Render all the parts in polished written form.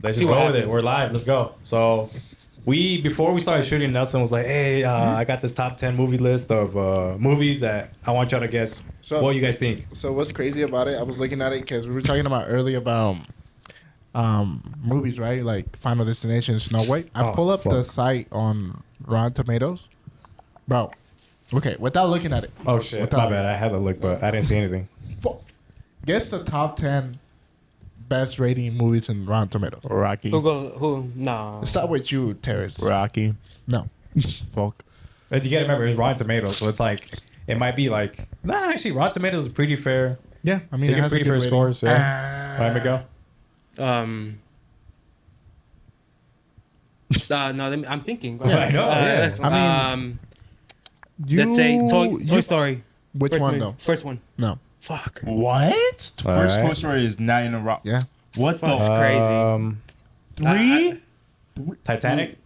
Let's just go with it. We're live. Let's go. So, before we started shooting, Nelson was like, "Hey, I got this top 10 movie list of movies that I want y'all to guess. What you guys think?" So what's crazy about it? I was looking at it because we were talking about earlier about movies, right? Like Final Destination, Snow White. I pull up the site on Rotten Tomatoes, bro. Okay, without looking at it. Oh shit! My bad. I had to look, but I didn't see anything. Guess the top 10 best rating movies in Rotten Tomatoes. Rocky. Who? Nah. Start with you, Terrence. Rocky. No. Fuck. But you gotta remember, it's Rotten Tomatoes, so it's like it might be like actually Rotten Tomatoes is pretty fair. Yeah, I mean They it get has pretty a good fair rating. scores. Yeah. Let me go. No, I'm thinking. Yeah, I know. Yeah. I mean, let's say Toy Story. Which First one movie. though? First one. No. Fuck. What? First right. Toy Story is not in a rock. Yeah. What the? That's crazy. Three? Titanic.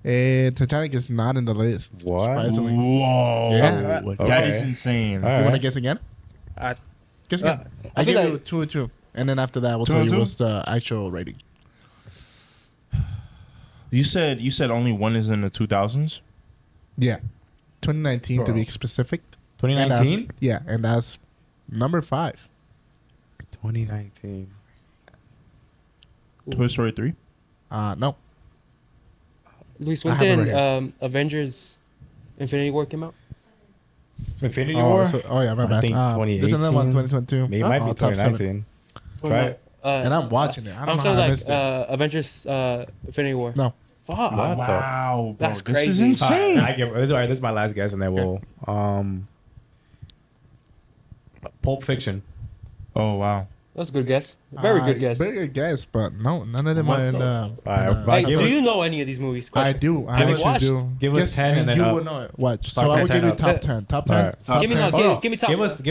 Titanic is not in the list. What? Surprisingly. Whoa. Yeah. That Okay. is insane. All You right. want to guess again? I- Guess again. I I feel give you like- 2 and 2, and then after that, we'll 2 tell and you 2? what's the actual rating. You said only one is in the 2000s? Yeah, 2019 to Bro. be specific. And 2019. yeah, and that's number 5. 2019. Toy Story 3? No. Luis, I when have it did right Avengers Infinity War came out? Infinity War. Yeah, my I bad. think There's another one, 2018. 2022. Maybe it might be Top 7. 2019. Right. And I'm watching it. I don't I'm know saying how I like missed it. Avengers Infinity War. No. Fuck. What the- Wow. Bro, That's this is crazy. insane. I give. All right, this is my last guess, and then we'll. Pulp Fiction. Oh, wow. That's a good guess. Very good guess. Very good guess, but no, none of them What are in the- Alright, Hey, give do us- you know any of these movies? I Question. do. I Give us- actually watched. do. Give us 10 and then you up. will know it. Watch. So Start I from will 10 give you up. top 10. Top 10. Alright. Top Give me 10. no, Hold on. give me top. Give us the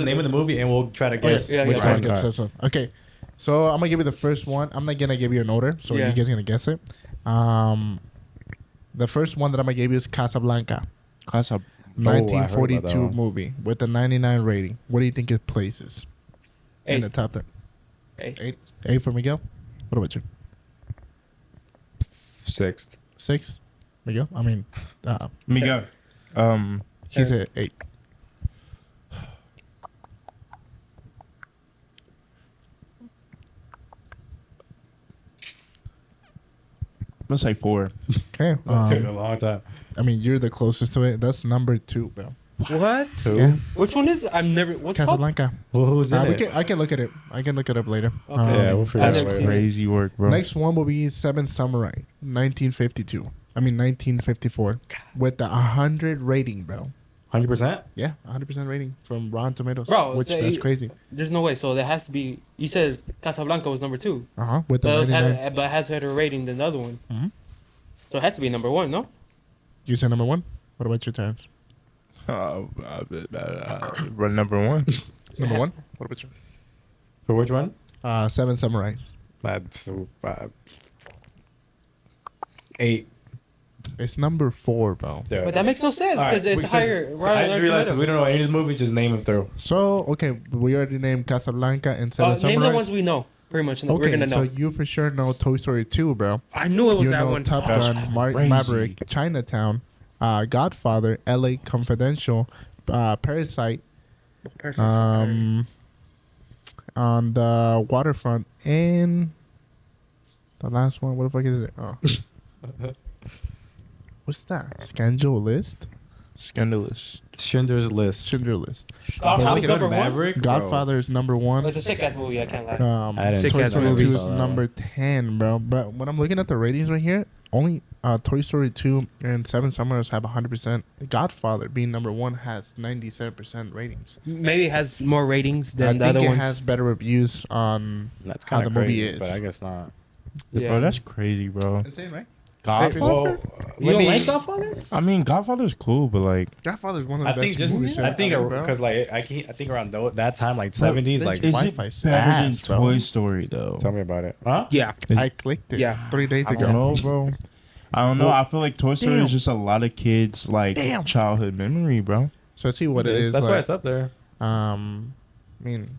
name of the movie, and we'll try to guess yeah, which yeah. Sounds one. good, Alright. sounds good. Okay, so I'm gonna give you the first one. I'm not gonna give you an order, so Yeah. you guys are gonna guess it. The first one that I'm gonna give you is Casablanca, Class up. 1942 one. movie with a 99 rating. What do you think it places in the 8. top 10? 8. 8 for Miguel. What about you? Sixth. 6. Miguel. I mean, Miguel. he said 8. Let's say 4. Okay. That took a long time. I mean, you're the closest to it. That's number 2, bro. What? Two? Yeah. Which one is it? I've never. What's it called? Casablanca. Well, who's in it? I can look at it. I can look it up later. Okay. Yeah, we'll figure I've it never out seen later. it. Crazy work, bro. Next one will be Seven Samurai, 1952. I mean 1954, with the 100 rating, bro. 100%. Yeah, 100% rating from Rotten Tomatoes. Bro, which so that's you- crazy. There's no way. So there has to be. You said Casablanca was number 2, With the but it 99. has better rating than the other one. Mhm. So it has to be number 1, no? You said number 1. What about your times? Run number 1. Number 1. What about you? For which one? Seven Samurais. So, 8. It's number 4, bro. There. But that makes no sense All right, because it's higher. So I just realized since we don't know any of these movies, just name them through. So okay, we already named Casablanca and Seven Name Samurais. the ones we know. Pretty much. We're Okay, gonna know. so you for sure know Toy Story 2, bro. I knew it was You that know one. Top That's Gun, crazy. Maverick, Chinatown, Godfather, L.A. Confidential, Parasite, on the waterfront, and the last one. What the fuck is it? Oh, what's that? Scandal List? Scandalous. Schindler's List. Schindler List. Godfather's Top Gun number 1. Maverick. Godfather is number 1. It's a sick ass movie. I can't lie. I didn't Toy see Story that 2 movie. is number 10, bro. But when I'm looking at the ratings right here, only Toy Story 2 and Seven Samurais have 100%. Godfather, being number 1, has 97% ratings. Maybe it has more ratings than the I other think it ones. has better reviews on That's how kind the of movie crazy, is. but I guess not. Yeah. Bro, that's crazy, bro. Insane, right? Godfather? Well, You don't like Godfather? I mean, Godfather's cool, but like, Godfather's one of the I best think just movies. I think ever, bro. because like I think around that time like 70s this like is is Wi-Fi it better than ass, bro. Toy Story though? tell me about it. Huh? Yeah. I clicked it Yeah. 3 days I ago. don't know, bro. I don't know. Well, I feel like Toy Story damn. is just a lot of kids like Damn. childhood memory, bro. So see what it is. That's why like, it's up there. I mean,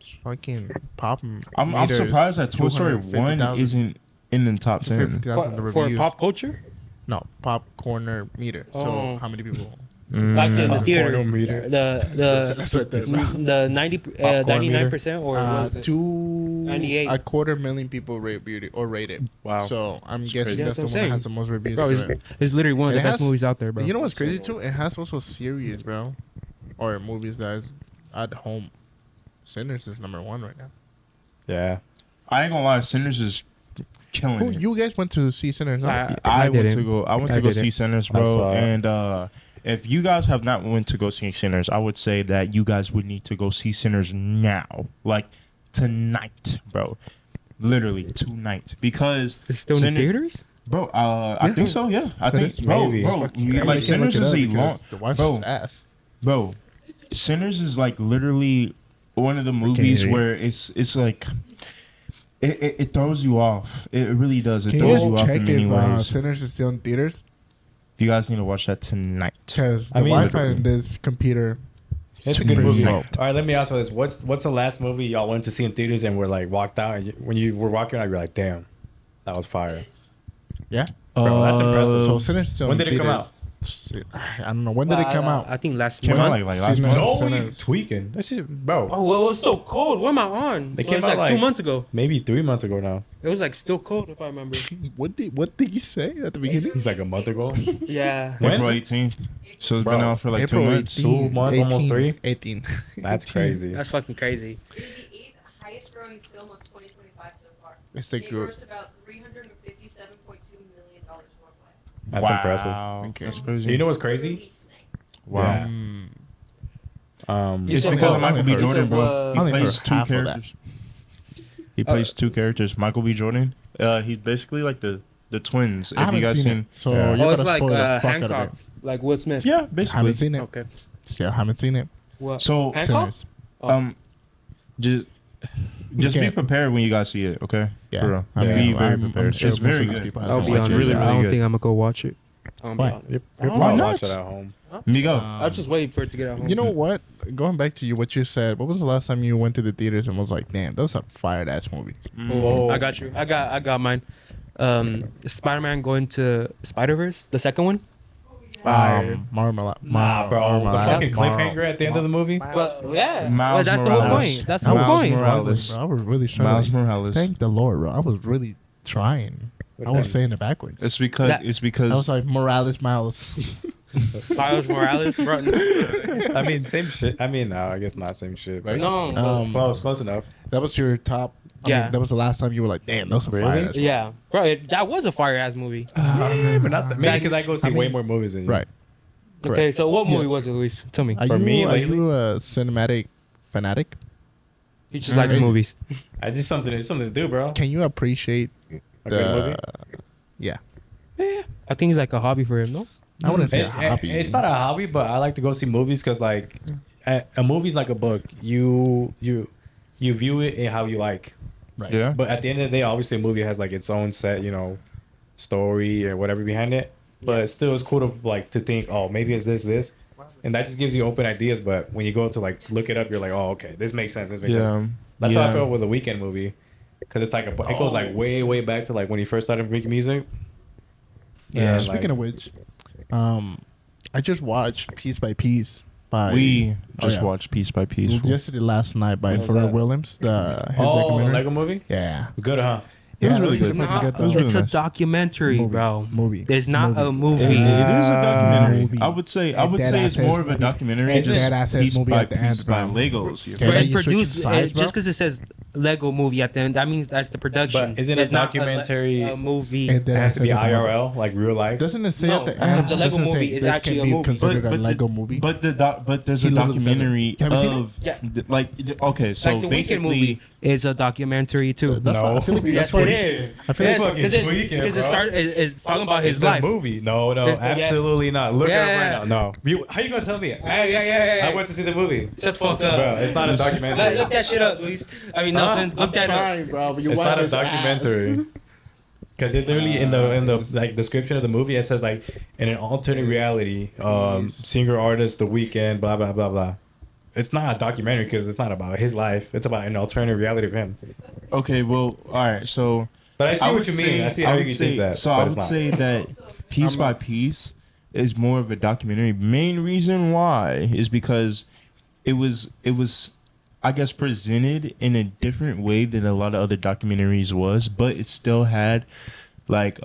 it's fucking pop. I'm surprised that Toy Story 1 isn't in the top 10. 50,000 For reviews. pop culture? No, pop corner meter. So Oh. how many people? Like in the Popcorn theater. meter. That's right there, bro. The 99% or what was it? 98. A quarter million people rate Beauty or rate it. Wow. So I'm That's guessing crazy. that's the That's one what I'm that has the most reviews. Bro, to it. it's literally one of It the best has- movies out there, bro. You know what's crazy too? It has also series, bro, or movies that's at home. Sinners is number 1 right now. Yeah. I ain't gonna lie, Sinners is killing Who it. you guys went to see Sinners? Huh? I went didn't. to go. I went I to go didn't. see Sinners, I bro. saw it. And if you guys have not went to go see Sinners, I would say that you guys would need to go see Sinners now, like tonight, bro. Literally tonight, because It's still in Sinner- theaters? bro. I think so. Yeah, I think, is. bro. Maybe. Bro, Fucking like Sinners is a long, The wife's bro. ass. Bro, Sinners is like literally one of the movies hear you. where it's like it throws you off. It really does. It Can you throws guys you off check in many if ways. Sinners is still in theaters? You guys need to watch that tonight. Because the I mean, Wi-Fi literally. in this computer. It's a good super movie. slow. All right, let me ask you this: what's the last movie y'all went to see in theaters and were like walked out? And when you were walking out, you're like, "Damn, that was fire." Yeah. Bro, that's impressive. So Sinners still When in did it come theaters. out? Shit, I don't know. When did it come out? I think last Came month. out like last Sinners. month. No, Sinners. you tweaking. That shit, bro. Oh, well, it was still cold. What am I on? They So came it's out like 2 like- months ago. Maybe 3 months ago now. It was like still cold if I remember. What did you say at the beginning? He's like a month ago. Yeah. When? April 18th. So it's Bro, been out for like April 2 months. 18, 2 months, almost 18, 3. 18. That's crazy. That's fucking crazy. It is the 8th highest growing film of 2025 so far. It's the It good. grossed about $357.2 million worldwide. That's impressive. Okay. That's crazy. You know what's crazy? Release night. Wow. Yeah. Mm. You It's said because what? of Michael B. You said Jordan, bro. what? He I only plays heard 2 half of that. characters. He plays 2 characters. Michael B. Jordan. He's basically like the twins. I If you haven't guys seen seen, it. So Yeah. you're Oh, it's gonna like spoil the fuck out Hancock, of it. like Will Smith. yeah, basically. Haven't seen it. Okay. Still haven't seen it. What? So Hancock? Sinners. Oh. just be can't- prepared when you guys see it. Okay. Yeah. For real. I mean, be very I'm prepared. sure It's most very of these good. people I'll have be watched It's it. honest. really, I really don't good. think I'm gonna go watch it. I'll be Why? honest. You're Why probably not? watch it at home. Migo. I'll just wait for it to get out home. You know what? Going back to what you said, what was the last time you went to the theaters and was like, damn, that was a fired ass movie? Whoa. I got you. I got mine. Spider-Man going to Spider-Verse, the second one. Marmalade. Nah, bro. The Marmalade. fucking cliffhanger at the end of the movie. But yeah, Miles that's the whole Morales. point. That's the I whole was Miles point. Morales. struggling, bro. I was really Miles struggling. Morales. Thank the Lord, bro. I was really trying. I was saying it backwards. It's because That- it's I because was like Morales Miles. Miles Morales, bro. I mean, same shit. I mean, no, I guess not same shit. But No, close enough. That was your top. I Yeah. mean, that was the last time you were like, damn, that was a Really? fire ass. yeah, bro. That was a fire ass movie. Yeah, but not maybe because I go see I mean, way more movies than you. Right. Okay, so what movie Yes. was it, Luis? Tell me. Are For you, me, are lately- you a cinematic fanatic? He just likes Crazy. movies. I just something to do, bro. Can you appreciate A good movie. the? Yeah, I think it's like a hobby for him, no? I wouldn't say a It- hobby. It's not a hobby, but I like to go see movies because like a movie's like a book. You view it in how you like. right. yeah. But at the end of the day, obviously, a movie has like its own set, story or whatever behind it. But still, it's cool to like to think, oh, maybe it's this, and that just gives you open ideas. But when you go to like look it up, you're like, oh, okay, this makes sense. This makes sense. Yeah. That's how I Yeah. felt with the Weekend movie, because it's like it goes like way back to like when he first started making music. Yeah. And, Speaking like, of which, I just watched Piece by Piece by We Oh, just yeah. watched Piece by Piece. yesterday last night by What was Pharrell that? Williams. The his oh, documentary. Lego movie, Yeah. good, huh? It was Yeah, really it's good. fucking Nah, good, though. It was really it's a nice. documentary, Movie. bro. Movie. It's not a movie. It is a documentary. movie. I would say And it's dead-ass more ass of a movie. documentary. And just dead-ass ass piece movie by at the end, piece by bro. Legos. Yeah, Bro, then it's you switch produced sides, bro. just because it says Lego movie at the end. That means that's the production. But isn't it It's not documentary- a movie? And It then has to be says at the moment. IRL, like real life. Doesn't it say No, at the because end? the Lego doesn't movie say is this actually can a be movie. considered a the- Lego movie? But there's He a literally says it. documentary Have you seen of it? Yeah. like okay, so Like the Weekend basically movie is a documentary too. That's No. why I feel like Yes, that's why it is. I feel like fucking tweaking, because bro. it's talking about his It's life. a movie. No, It's the- absolutely not. Look it Yeah. up right now. No. How you gonna tell me? Yeah. I went to see the movie. Shut the fuck up. Bro, it's not a documentary. Look that shit up, Luis. I mean, Nelson, look that up. bro. But your It's wife not a is ass. documentary. Because it literally in the like description of the movie, it says like in an alternate reality, singer artist The Weeknd, blah blah blah blah. It's not a documentary because it's not about his life. It's about an alternate reality of him. okay, well, all right, so But I see what would you mean. say- I see how would you say- think that. So but I it's would not. say that Piece by Piece is more of a documentary. Main reason why is because it was I guess presented in a different way than a lot of other documentaries was, but it still had like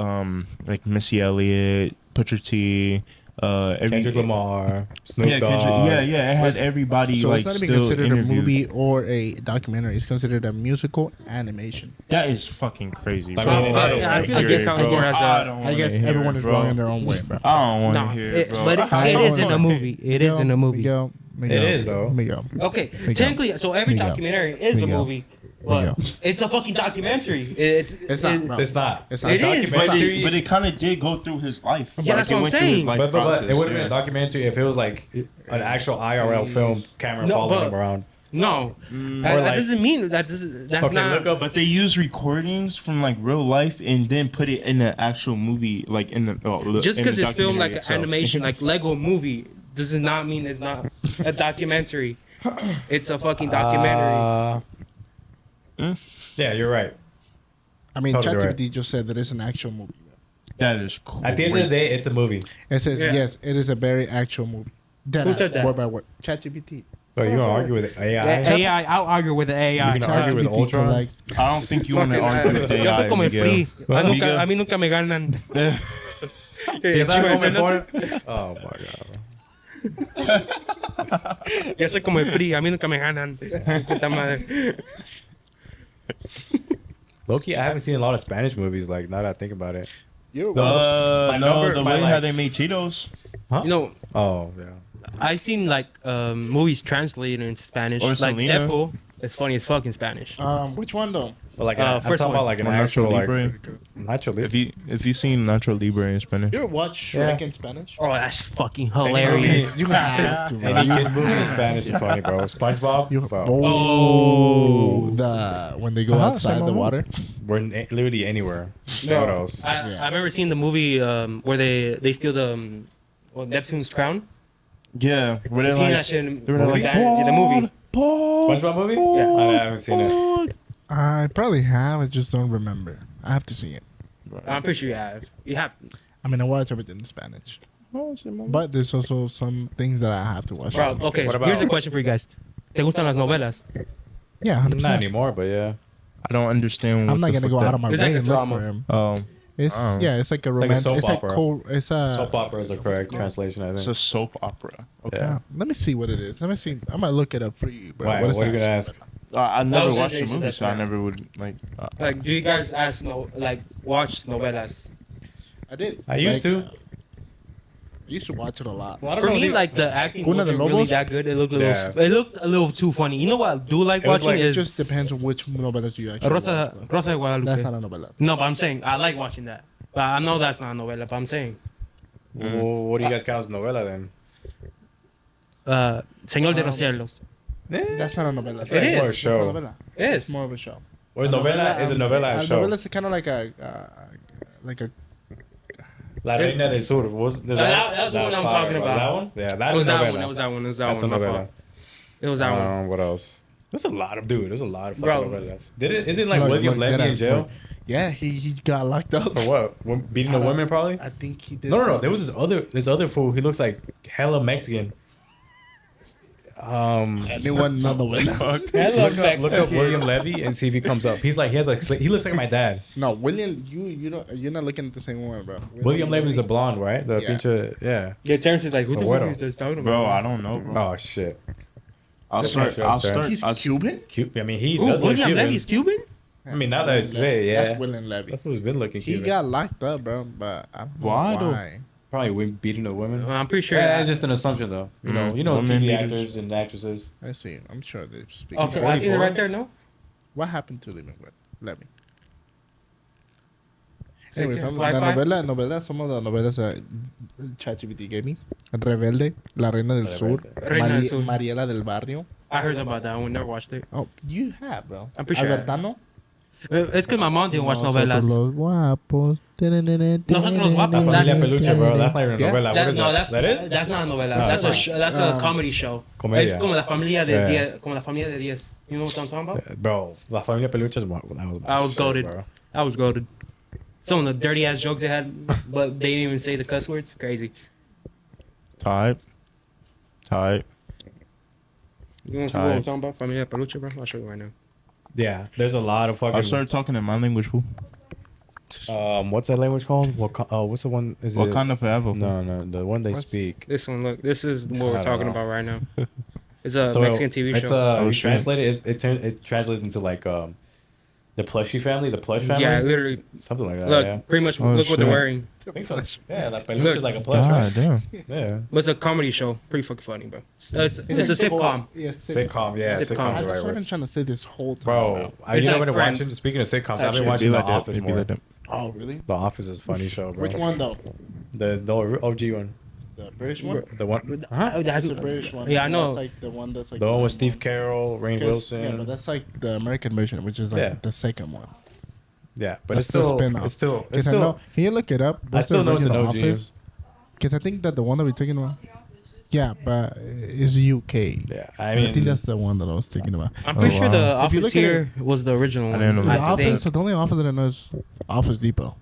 Missy Elliott, Pusha T, Kendrick Lamar, Snoop Dogg. yeah, it had everybody So like it's not even still considered interviewed. a movie or a documentary. It's considered a musical animation. That is fucking crazy. I Bro. mean, I it don't is. wanna I feel like hear it sounds bro. more as a- I don't I wanna guess hear everyone it, is bro. wrong in their own way, bro. I don't want to No, hear it, bro. but it is in a movie. It is in a movie. Miguel, It is, though. Miguel. Okay, Miguel. technically, so every Miguel. documentary is a Miguel. movie, but Miguel. it's a fucking documentary. It's not, bro. It's not. It's A not. It is. documentary. But it kind of did go through his life. Yeah, that's it what I'm went through his saying. life But it process, would have been yeah. a documentary if it was like an actual IRL film camera No, following but- him around. No, Or that like- doesn't mean that's Okay, not. look up. But they use recordings from like real life and then put it in the actual movie, like in the Just in because the it's filmed like documentary an itself. animation, like Lego movie, does not mean it's not a documentary. It's a fucking documentary. Yeah, you're right. I mean, Totally ChatGPT just said that it's an actual movie. That is cool. At the end of the day, it's a movie. It says Yeah. yes, it is a very actual movie. Dead Who ass, said that? word by word. ChatGPT. But you gonna argue with AI? The AI, I'll argue with the AI. You can argue with ChatGPT Ultron? collects. I don't think you want to argue with Yo soy AI, como el Miguel. free. Miguel. A mí nunca me ganan. Si es algo Chivas, mejor- Oh my god. Yo soy como el PRI, a mí nunca me ganan. Su puta madre. Loki, I haven't seen a lot of Spanish movies. Like now that I think about it. You're My No, number- the my, way like- how they made Cheetos. Huh? You know, Oh yeah. I've seen like movies translated into Spanish. Or Like Selena. Deadpool. It's funny as fuck in Spanish. Which one though? But like Uh, I'm first talking one. about like an Or actual Nacho like Libre. Nacho Libre. If you seen Nacho Libre in Spanish, You ever watch Shrek Yeah. in Spanish? Oh, that's fucking hilarious. You have to, bro. Any kids movie in Spanish is funny, bro. SpongeBob. You, Bro. oh, the when they go outside the water. We're literally anywhere. No, What else? Yeah. I remember seeing the movie where they steal the Neptune's crown. yeah, where they're Seeing like, that shit in, they were like, in the movie. SpongeBob movie? Yeah. I haven't seen it. I probably have. I just don't remember. I have to see it. I'm pretty sure you have. You have. I mean, I watch everything in Spanish, but there's also some things that I have to watch. Bro, okay, What about- here's a question for you guys. ¿Te gustan las novelas? Yeah, 100%. Not anymore, but yeah. I don't understand. I'm what not the gonna fuck go out of my It's way like a and look drama. for him. It's It's yeah, it's like a Like a romantic. soap It's like opera. cold. It's a Soap opera is the correct translation, I think. it's a soap opera. Okay. Yeah. Let me see what it is. Let me see. I might look it up for you, bro. Why? What is What are you gonna that? ask? I never was watched the just- movie, just so I that. never would like. Like, do you guys watch novelas? I did. I used to. I used to watch it a lot. Well, I don't For know, me, dude. like the acting Cuna de wasn't really Lobos? that good. It looked a little. Yeah. It looked a little too funny. You know what I do like It was watching like- It is just depends on which novelas you actually watch. Rosa bro. de Guadalupe. That's not a novela. No, but I'm saying I like watching that. But I know that's not a novela. But I'm saying, Well, what do you guys count as novela then? Señor de los Cielos. That's not a novela. It is. More a It's show. a novela. It It's is. more of a show. Or novela is a novela A show. novela is kind of like a La Reina del Sur. Was, That's the one I'm talking about. That one? Yeah, It that's was a that novela. one. It was that one. It was that That's a one. My novela. fault. It was that one. What else? There's a lot of There's a lot of fucking Bro. novelas. Isn't like Look, William look, Levy in deadass, jail bro. Yeah, he got locked up. for what? Beating I a don't- women probably? I think he did. No. something. There was this other fool. He looks like hella Mexican. Anyone not novela. Look up William Levy and see if he comes up. He looks like my dad. No, William, you're not looking at the same one, bro. William Levy is a blonde, right? The Yeah. pinche, yeah. Yeah, Terrence is like, who the What fuck else? is this talking about? bro, I don't know, bro. Oh shit. I'll That's start. not I'll sure. start. He's I'll- Cuban. I mean, he Ooh, does look William Cuban. Levy's Cuban? I mean, now that I say, yeah. That's William Levy. That's who's been looking He Cuban. got locked up, bro. But I don't know Why, though? why. Probably beating the women. I'm pretty sure. Yeah, it's just an assumption, though. You know, Women TV beaters. actors and actresses. I see. I'm sure they speak. Okay, I think they're right there, no? What happened to Living with Levy? Second, Anyways, Wi-Fi? la novela, some of the novelas ChatGPT gave me. Rebelde, La Reina del Sur, Reina del Sur. Mariela del Barrio. I heard about that one. Never watched it. Oh, you have, bro. I'm pretty sure I have. Albertano. It's because my mom didn't watch novelas. Los guapos. Nosotros los guapos. La Familia Peluche, bro. That's not even a Yeah. novela. What is No, that? That is? That's not a novela. No, That's it's a not. that's a comedy show. Comedia. Es como la familia de Yeah. 10. Como la familia de 10. You know what I'm talking about? Bro, La Familia Peluche is my, I was shit, goated. bro. I was goated. Some of the dirty ass jokes they had, but they didn't even say the cuss words. Crazy. Type. You want to see what I'm talking about? Familia Peluche, bro? I'll show you right now. Yeah, there's a lot of fucking. I started talking in my language, fool. What's that language called? What's the one? Is it? Wakanda forever. Fool. No, the one they What's- speak. This one, look. This is what I we're don't talking know. about right now. It's a So, Mexican TV It's show. you shit. translate it. It translates into like the Plushie family, the Plush family. Yeah, literally. Something like that. Look, yeah. pretty much Oh, look what they're shit. wearing. I think so. Yeah, like Peluche Look. is like a plush. God Right? damn. Yeah. But it's a comedy show. Pretty fucking funny, bro. It's a sitcom. Yeah, Sitcom, yeah, Sitcom. sitcom's the That's right what I've word. been trying to say this whole time. Bro, bro. I It's you know like what Friends watching? Speaking of sitcoms, type I've been shit. watching Be The like that. Office It'd be more. like that. Oh, really? The Office is a funny show, bro. Which one though? The OG one. The British one? The one. Huh? That's the British one. Yeah, I know. That's like the one that's like The one with Steve Carell, Rainn 'cause- Wilson. Yeah, but that's like the American version, which is like Yeah. the second one. Yeah, but That's it's the still, spin-off. it's still, it's Because I know, still. can you look it up? I still know it's an OG. Because I think that the one that we're talking about, yeah, but it's UK. Yeah, I I mean, think that's the one that I was thinking about. I'm pretty sure wow. the If you Office look at here was the original I one. didn't know The that. I think. Office, so the only Office that I know is Office Depot.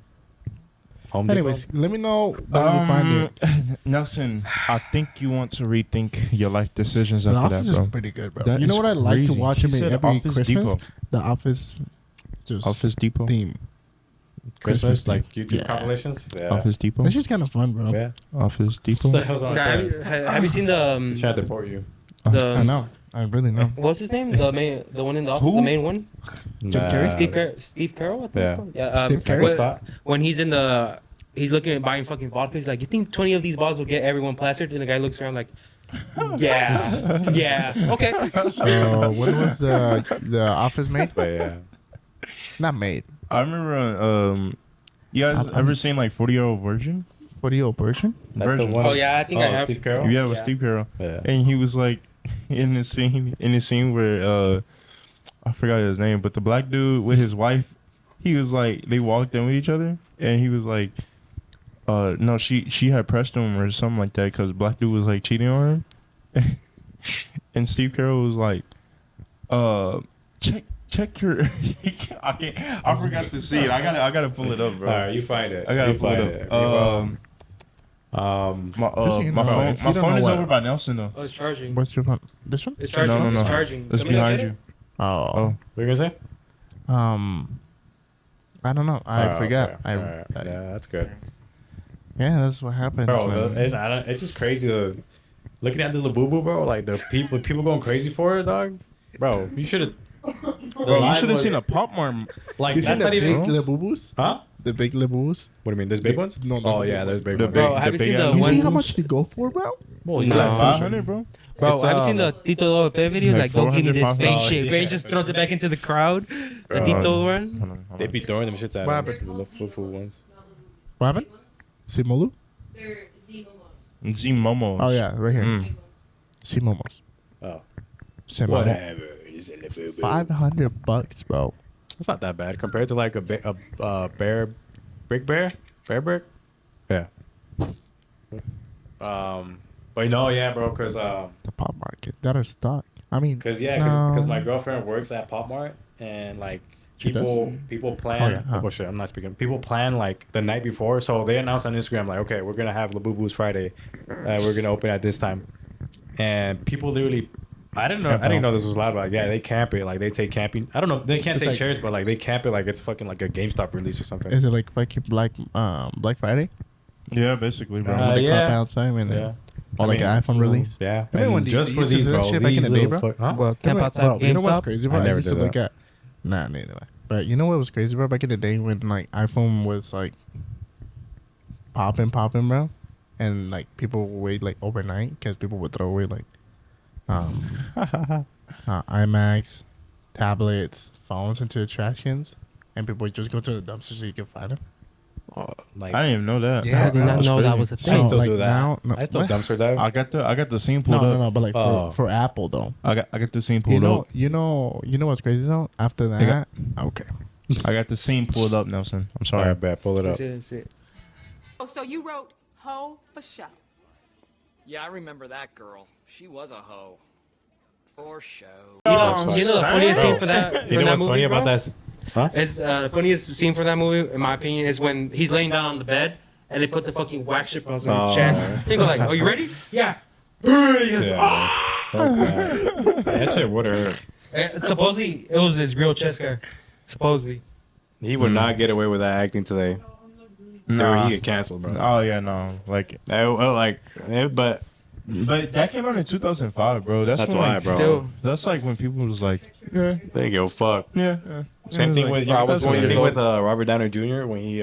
Home Depot. Anyways, let me know where you find it. Nelson, I think you want to rethink your life decisions The after Office that, is bro. pretty good, bro. That You know is what I like to crazy. watch He every said every Office Christmas? Depot. The Office, just Office Depot. theme. Christmas, theme. like YouTube Yeah. compilations. Yeah. Office Depot. It's just kind of fun, bro. Yeah. Office Depot. What the hell's on Nah, have, you, have you seen the Trying to deport you. the- I know. I really know. what's his name? The one in the office, Who? the main one. Jim Carrey? Steve Carell. I think Yeah. it's called. Yeah. Steve Carell? What spot? When he's in the, he's looking at buying fucking vodka. He's like, you think 20 of these bottles will get everyone plastered? And the guy looks around like, yeah, okay. So what was the Office made? But yeah. Not made. I remember. You guys ever seen like 40-Year-Old Virgin? 40-year-old version? That's Virgin. the one. Oh yeah, I think I have. Steve Carell. Yeah, with Yeah. Steve Carell. Yeah. And he was like in the scene where I forgot his name, but the black dude with his wife, he was like they walked in with each other, and he was like, no, she had pressed him or something like that because black dude was like cheating on her, and Steve Carell was like, check your, I forgot to see it. I gotta pull it up, bro. All right, you find it. I gotta you pull find it up. Just so you My know, phone, if you my don't phone know is what- over by Nelson though. Oh, it's charging. What's your phone? This one? It's charging. No. It's charging. It's Let me go behind get you. it. Oh. What were you gonna say? I don't know. I Oh, forgot. okay. All right. Yeah, that's good. Yeah, that's what happened. Bro, it's just crazy to looking at this little boo boo, bro. Like the people going crazy for it, dog. Bro, you should have. Bro, you should have seen a Pop Mart. Like You that's seen the not even. big Lebubus? Huh? The big Lebubus? What do you mean? There's big ones? No, Oh the yeah, big there's ones. big The ones. Bro, big- have you the seen big the ass You one? see how much they go for, bro? Well, It's yeah. like 500, bro. Bro, It's, have you seen the Tito Lopez videos? like Like, don't give me this 400, fake 500. shit. Oh, Where he yeah. just throws it back into the crowd. The Bro. Tito run. Hold on. They be throwing them shits at What him. happened? The little foo ones. What happened? Simolu? They're Z-Momos. Z Momos. Oh, yeah, right here. Mm. Simomos. Oh, Simomos. whatever. It's a little boo boo. $500, bro. It's not that bad compared to like a bear, brick bear, brick. Yeah. But no, yeah, bro, cause The pop market. That are stock. I mean, cause no. my girlfriend works at Pop Mart and like She does? people plan. Oh, yeah, huh. Oh shit, I'm not speaking. People plan like the night before, so they announce on Instagram like, okay, we're gonna have Labubu's Friday, we're gonna open at this time, and people literally. I didn't know this was allowed, but yeah, they camp it. Like they take camping. I don't know. They can't It's take like- chairs, but like they camp it like it's fucking like a GameStop release or something. Is it like fucking Black Friday? Yeah, basically, bro. Uh, They yeah. clap outside and Yeah. or like an iPhone release. Yeah, Remember when and they just for used to these, do that bro. shit back in These the day, little bro? fuck, huh? Well, camp outside Bro, you know what's GameStop. crazy, bro? I I, never used to did look at. Nah, neither way. But you know what was crazy, bro? Back in the day when like iPhone was like popping, bro, and like people would wait like overnight because people would throw away like iMacs, tablets, phones into the trash cans, and people would just go to the dumpster so you can find them. Like, I didn't even know that. Yeah, I did not That's know that crazy. was a I thing. still like do that. now- no, I still what? dumpster dive. I got the scene pulled No, up. no, no, but like Oh. for Apple though. I got the scene You pulled know, up. you know what's crazy though? After that, okay. I got the scene pulled up, Nelson. I'm All sorry. right, bet. Pull it up. That's it. Oh, so you wrote "Ho" for show. Yeah, I remember that girl. She was a hoe. For show. You That's know, fine. the funniest scene for that. You know that what's movie, funny about bro? that? Huh? Is the funniest scene for that movie, in my opinion, is when he's laying down on the bed and they put the fucking wax strippers on his chest. They go like, "Oh, you ready?" Yeah. He goes, Yeah. That shit would have hurt. Supposedly, it was his real chest hair. Supposedly. He would not get away with that acting today. Nah. He get canceled, bro. Oh yeah, no. Like, But but that came out in 2005, bro. That's That's when, why, like, bro. Still, That's like when people was like, yeah, they go fuck. yeah. Same thing with I was same 1 years thing old. with Robert Downey Jr. when he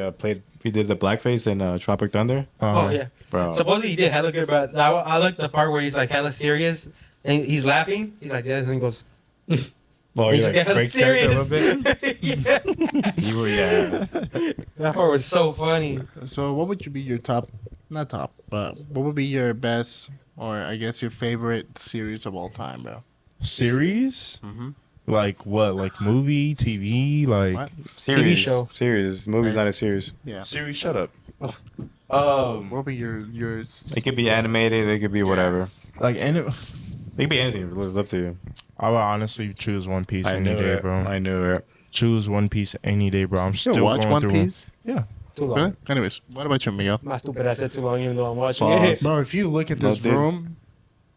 did the blackface in Tropic Thunder, oh yeah. bro. Supposedly he did hella good, but I like the part where he's like hella serious and he's laughing. He's like this and he goes, Well, he he just like got hella breaks character a serious. little bit. Yeah. You were, yeah. That part was so funny. So what would you be your top, not top, but what would be your best, or I guess your favorite series of all time, bro? Series? Mhm. Like what? Like movie, TV, like What? Series, show. Series. Movie's not a series. Yeah. series. Shut up. What would be your It could be animated. It could be whatever. Like, and It could be anything. It's up to you. I would honestly choose One Piece I any knew day, it. bro. I knew it. Choose One Piece any day, bro. I'm You still watch going One through Piece? Yeah. Too long. Really? Anyways, what about you, Miguel? My stupid ass said too long, even though I'm watching Pause. it. Bro, if you look at No, this dude. room,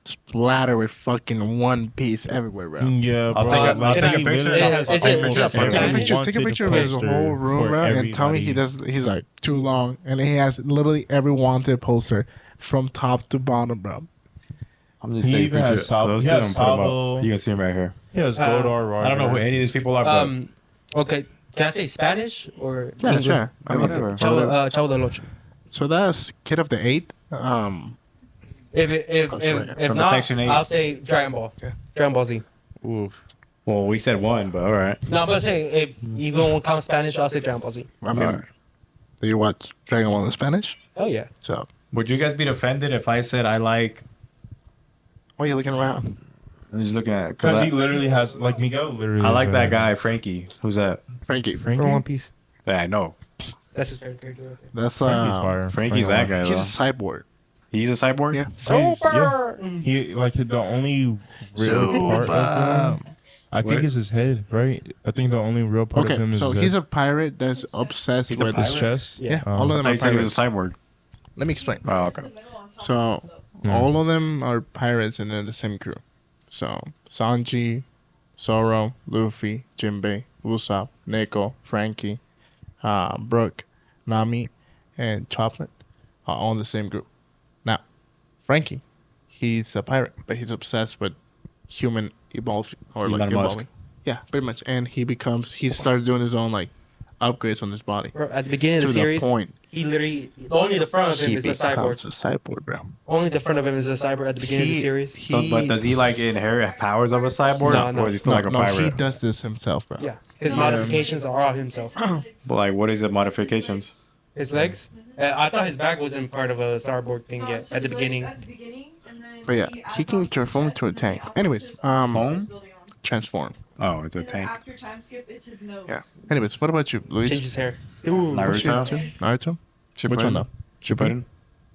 splatter with fucking One Piece everywhere, bro. Yeah, I'll bro. take a- I'll Like, take a he picture. literally Yeah, has it's a a- whole it's a- separate Take a picture. wanted Take a picture of his poster whole room, for bro, and tell me he everybody. does. He's like too long, and he has literally every wanted poster from top to bottom, bro. I'm just He taking even has pictures. Sabo- Those he two, has I'm putting 'em Sabo. up. You can see him right here. He has Goldar Roger. I don't know who any of these people are, but Okay, can I say Spanish or Yeah, English? sure. I mean, whatever. Chavo del Ocho. So that's Kid of the Eight. If From the not, Section 8. I'll say Dragon Ball. Yeah. Dragon Ball Z. Ooh. well, we said one, but all right. No, I'm gonna say if you don't count Spanish, I'll say Dragon Ball Z. I mean, Alright. do you watch Dragon Ball in Spanish? Oh yeah. So Would you guys be offended if I said I like? why are you looking around? I'm just looking at Because he because literally has, like, Miguel literally. I like has that a- guy Frankie. Who's that? Frankie. Frankie? From One Piece. Yeah, I know. That's his favorite character right there. That's Frankie's fire. Frankie's that guy. He's Though. a cyborg. He's a cyborg. Yeah. Super. He, like, the only real part of him, I think, What? is his head, right? I think the only real part of Okay, him is so his he's head. a pirate that's obsessed He's a with His chest. Yeah, Oh. all of I them thought are you said he was pirates. a cyborg. Let me explain. Oh, okay. So all of them are pirates and they're the same crew. So Sanji, Zoro, Luffy, Jinbei, Usopp, Neko, Frankie, Brook, Nami, and Chocolate are all in the same group. Now, Frankie, he's a pirate, but he's obsessed with human evolving or like Elon Musk. evolving. Yeah, pretty much. And he started doing his own like upgrades on his body. Bro, at the beginning of To the the series, point he literally only the front of him He is a becomes cyborg. a cyborg, bro. Only the front of him is a cyborg at the beginning of the series. But does he like inherit powers of a cyborg, No. or is he still like a no, pirate? he does this himself, bro. Yeah, his modifications are all himself. But like, what is the modifications? His legs. I thought his back wasn't part of a cyborg thing yet at the beginning. But yeah, he can transform into a tank. Anyways, Foam? transform. Oh, it's a tank. After time skip, it's his nose. Yeah. Anyways, what about you, Luis? Change his hair. Naruto. Naruto? Which one though? Shippuden.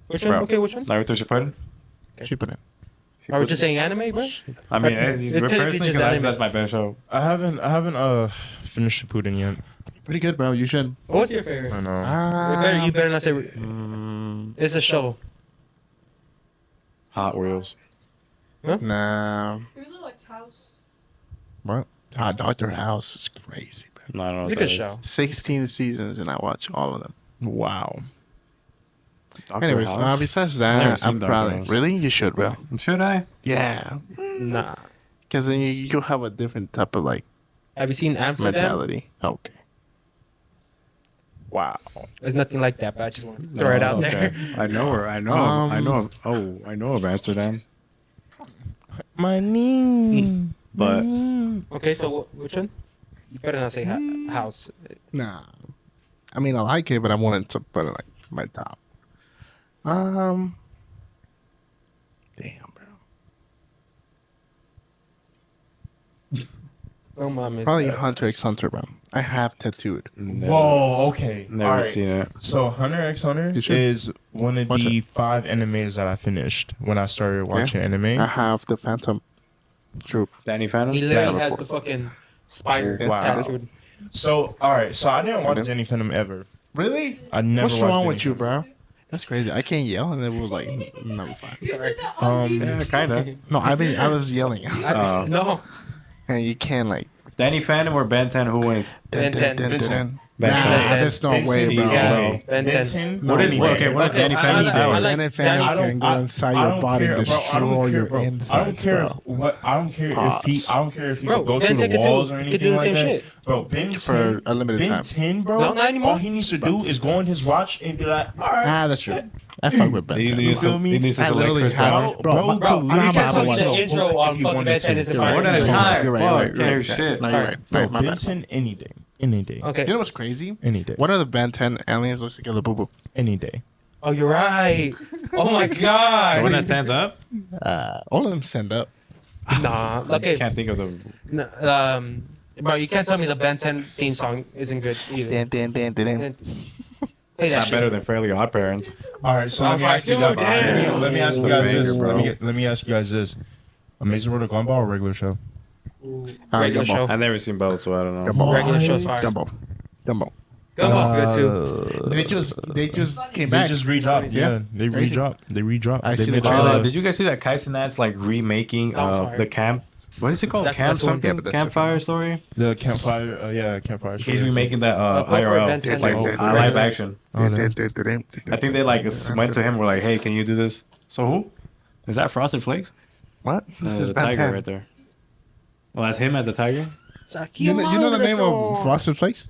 Which one? Bro. Okay, which one? Naruto Shippuden. Shippuden. Are we just saying anime, bro? I mean, It's personally, technically just because anime. that's my best show. I haven't finished Shippuden yet. Pretty good, bro. You should. What's your favorite? I know. You better not say. It's a show. Hot Wheels. Nah. He really likes House. What? Doctor House is crazy, bro. No, I don't know It's a what good that show. is. 16 seasons and I watch all of them. Wow. Anyways, besides Never that, seen I'm Dr. proud. House. Really, you should, bro. Should I? Yeah, Nah. because then you'll have a different type of like Have you seen Amsterdam? mentality. Okay. Wow. There's nothing like that, but I just want to throw it out there. I know her. I know. I know of Amsterdam. My knee. But Okay, so which one? You better not say house. Nah, I mean I like it, but I wanted to put it like my top. Damn, bro. Oh, mom is Probably Hunter x Hunter, bro. I have tattooed. Whoa. Okay. never All right. seen it. So Hunter x Hunter You should. is one of Watch the 5 animes that I finished when I started watching anime. I have the Phantom Troop. Danny Phantom. He literally Yeah, has before. the fucking spider Wow. tattooed. So all right. So I didn't watch Okay. Danny Phantom ever. Really? I never. What's watched wrong Danny with you, Phantom. bro? That's crazy. I can't yell, and it was like, no, fine. Sorry. Yeah, kinda. No, I was yelling, No. and you can't like. Danny Phantom or Ben 10? Who wins? Ben 10. Nah, Ben 10. there's no Ben way, 10 bro. is Yeah, bro. Ben 10. No, What is way. what? Okay, what is Okay, Danny I Phantom's like- powers? I like- And then Phantom I don't- can go I- inside I your don't body and care, bro. I destroy don't care, your bro. insides, I don't care bro. what. I don't care if he. Pause. I don't care if he Bro, could go Ben through 10 the could do- walls or could anything do the like same that. shit. Bro, Ben 10, For a limited Ben time. 10, bro. No, not anymore. All he needs to do is go on his watch and be like, all right. Ah, that's true. I fuck with Ben He 10. needs feel to, me? he needs to I select literally Chris have Brown. it. Bro, Bro, Bro, I you have can't tell a me watch. the No, intro on if he fucking wanted Ben 10 to. isn't You're fire. One at a You're time. You're right. Fuck, You're right. can't You're hear right. shit. No, Sorry. you're right. Bro, Right, my Ben bad. 10 any day. Any day. Okay. You know what's crazy? Any day. What are the Ben 10 aliens looks together, boo boo? Any day. Oh, you're right. Oh my The one god. that stands up? All of them stand up. Nah. I just Okay. can't think of the. Bro, you can't tell me the Ben 10 theme song isn't good either. Dan. Play that Not shit. better than Fairly Odd Parents. All right, so I'm let me sorry, ask you dude, guys. damn. Let me ask you It's a guys this. banger, bro. Let me ask you guys this. Amazing World of Gumball or regular show? Regular Gumball. show. I've never seen both, so I don't know. Gumball. Regular show's fire. Gumball. Gumball's good too. They just came They back. just redropped. Yeah. Yeah, they Crazy. redropped. They redropped. I They see the made trailer. Did you guys see that Kaizenat's like remaking That was fire. the camp? What is it called? That's- Camp that's one. something? Yeah, but that's Campfire different. story? the campfire? Yeah, campfire. He's remaking that go for it, IRL, Ben 10. like Oh, live regular. action. Oh, no. I think they like went to him. Were like, "Hey, can you do this?" So who? Is that Frosted Flakes? What? This is The Ben tiger 10. right there. Well, that's him as the tiger. You know the name of Frosted Flakes?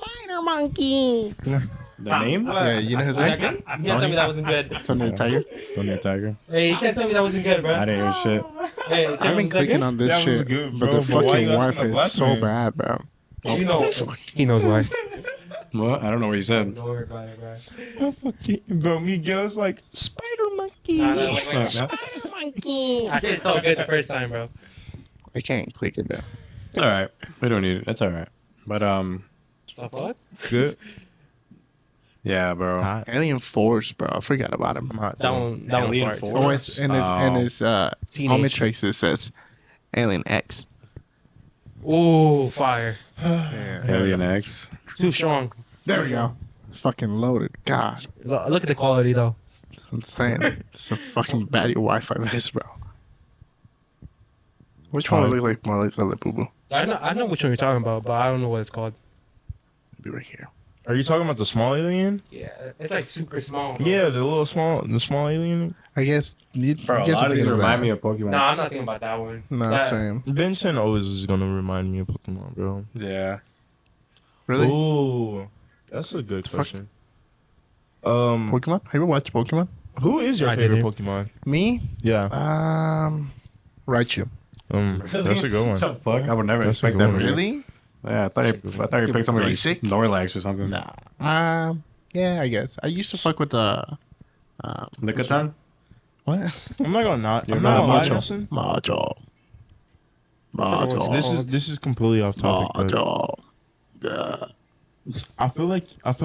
The name? Yeah, you know his Was that name? good? You can't tell me that wasn't good. Tony the Tiger. Don't need tiger. Hey, you can't tell me that wasn't good, bro. I didn't hear shit. Hey, I've been clicking on this That was shit, good, but bro, the but why fucking you asking Wi-Fi a is black so man? bad, bro. You know, he knows why. What? I don't know what you said. Don't worry about it, bro. Oh, fucking, bro, Miguel's like spider monkey. I did so good the first time, bro. I can't click it, bro. It's all right. We don't need it. That's all right. But The fuck? Good. yeah, bro. Hot. Alien Force, bro. I forgot about him. I'm hot. That one was Alien fire, too. Force. Always in his Teenage. Omnitrix it says Alien X. Ooh, fire. Alien X. Too strong. There we go. It's fucking loaded. God, Look at the quality, though. I'm saying it's a fucking bad your Wi-Fi is, bro. Which one look like more like Lily Boo Boo? I know which one you're talking about, but I don't know what it's called. Be right here. Are you talking about the small alien? Yeah, it's like super small. Bro. Yeah, the small alien. I guess you. Bro, I a guess lot you're of these thinking of remind me that. of Pokemon. No, I'm not thinking about that one. No, That- same. Ben 10 always is gonna remind me of Pokemon, bro. Yeah. Really? Ooh, that's a good fuck? question. Pokemon? Have you ever watched Pokemon? Who is your I favorite didn't. Pokemon? Me? Yeah, Raichu. that's a good one. What the fuck? I would never That's a expect good that one. from you. Really? Yeah, I thought you picked something like Basic? Snorlax or something. Nah. Yeah, I guess. I used to fuck with the. Lickitung? What? I'm not gonna not. You're I'm not not a gonna lie, Macho. Nelson. Macho. This is completely off topic. But Macho. Yeah. I feel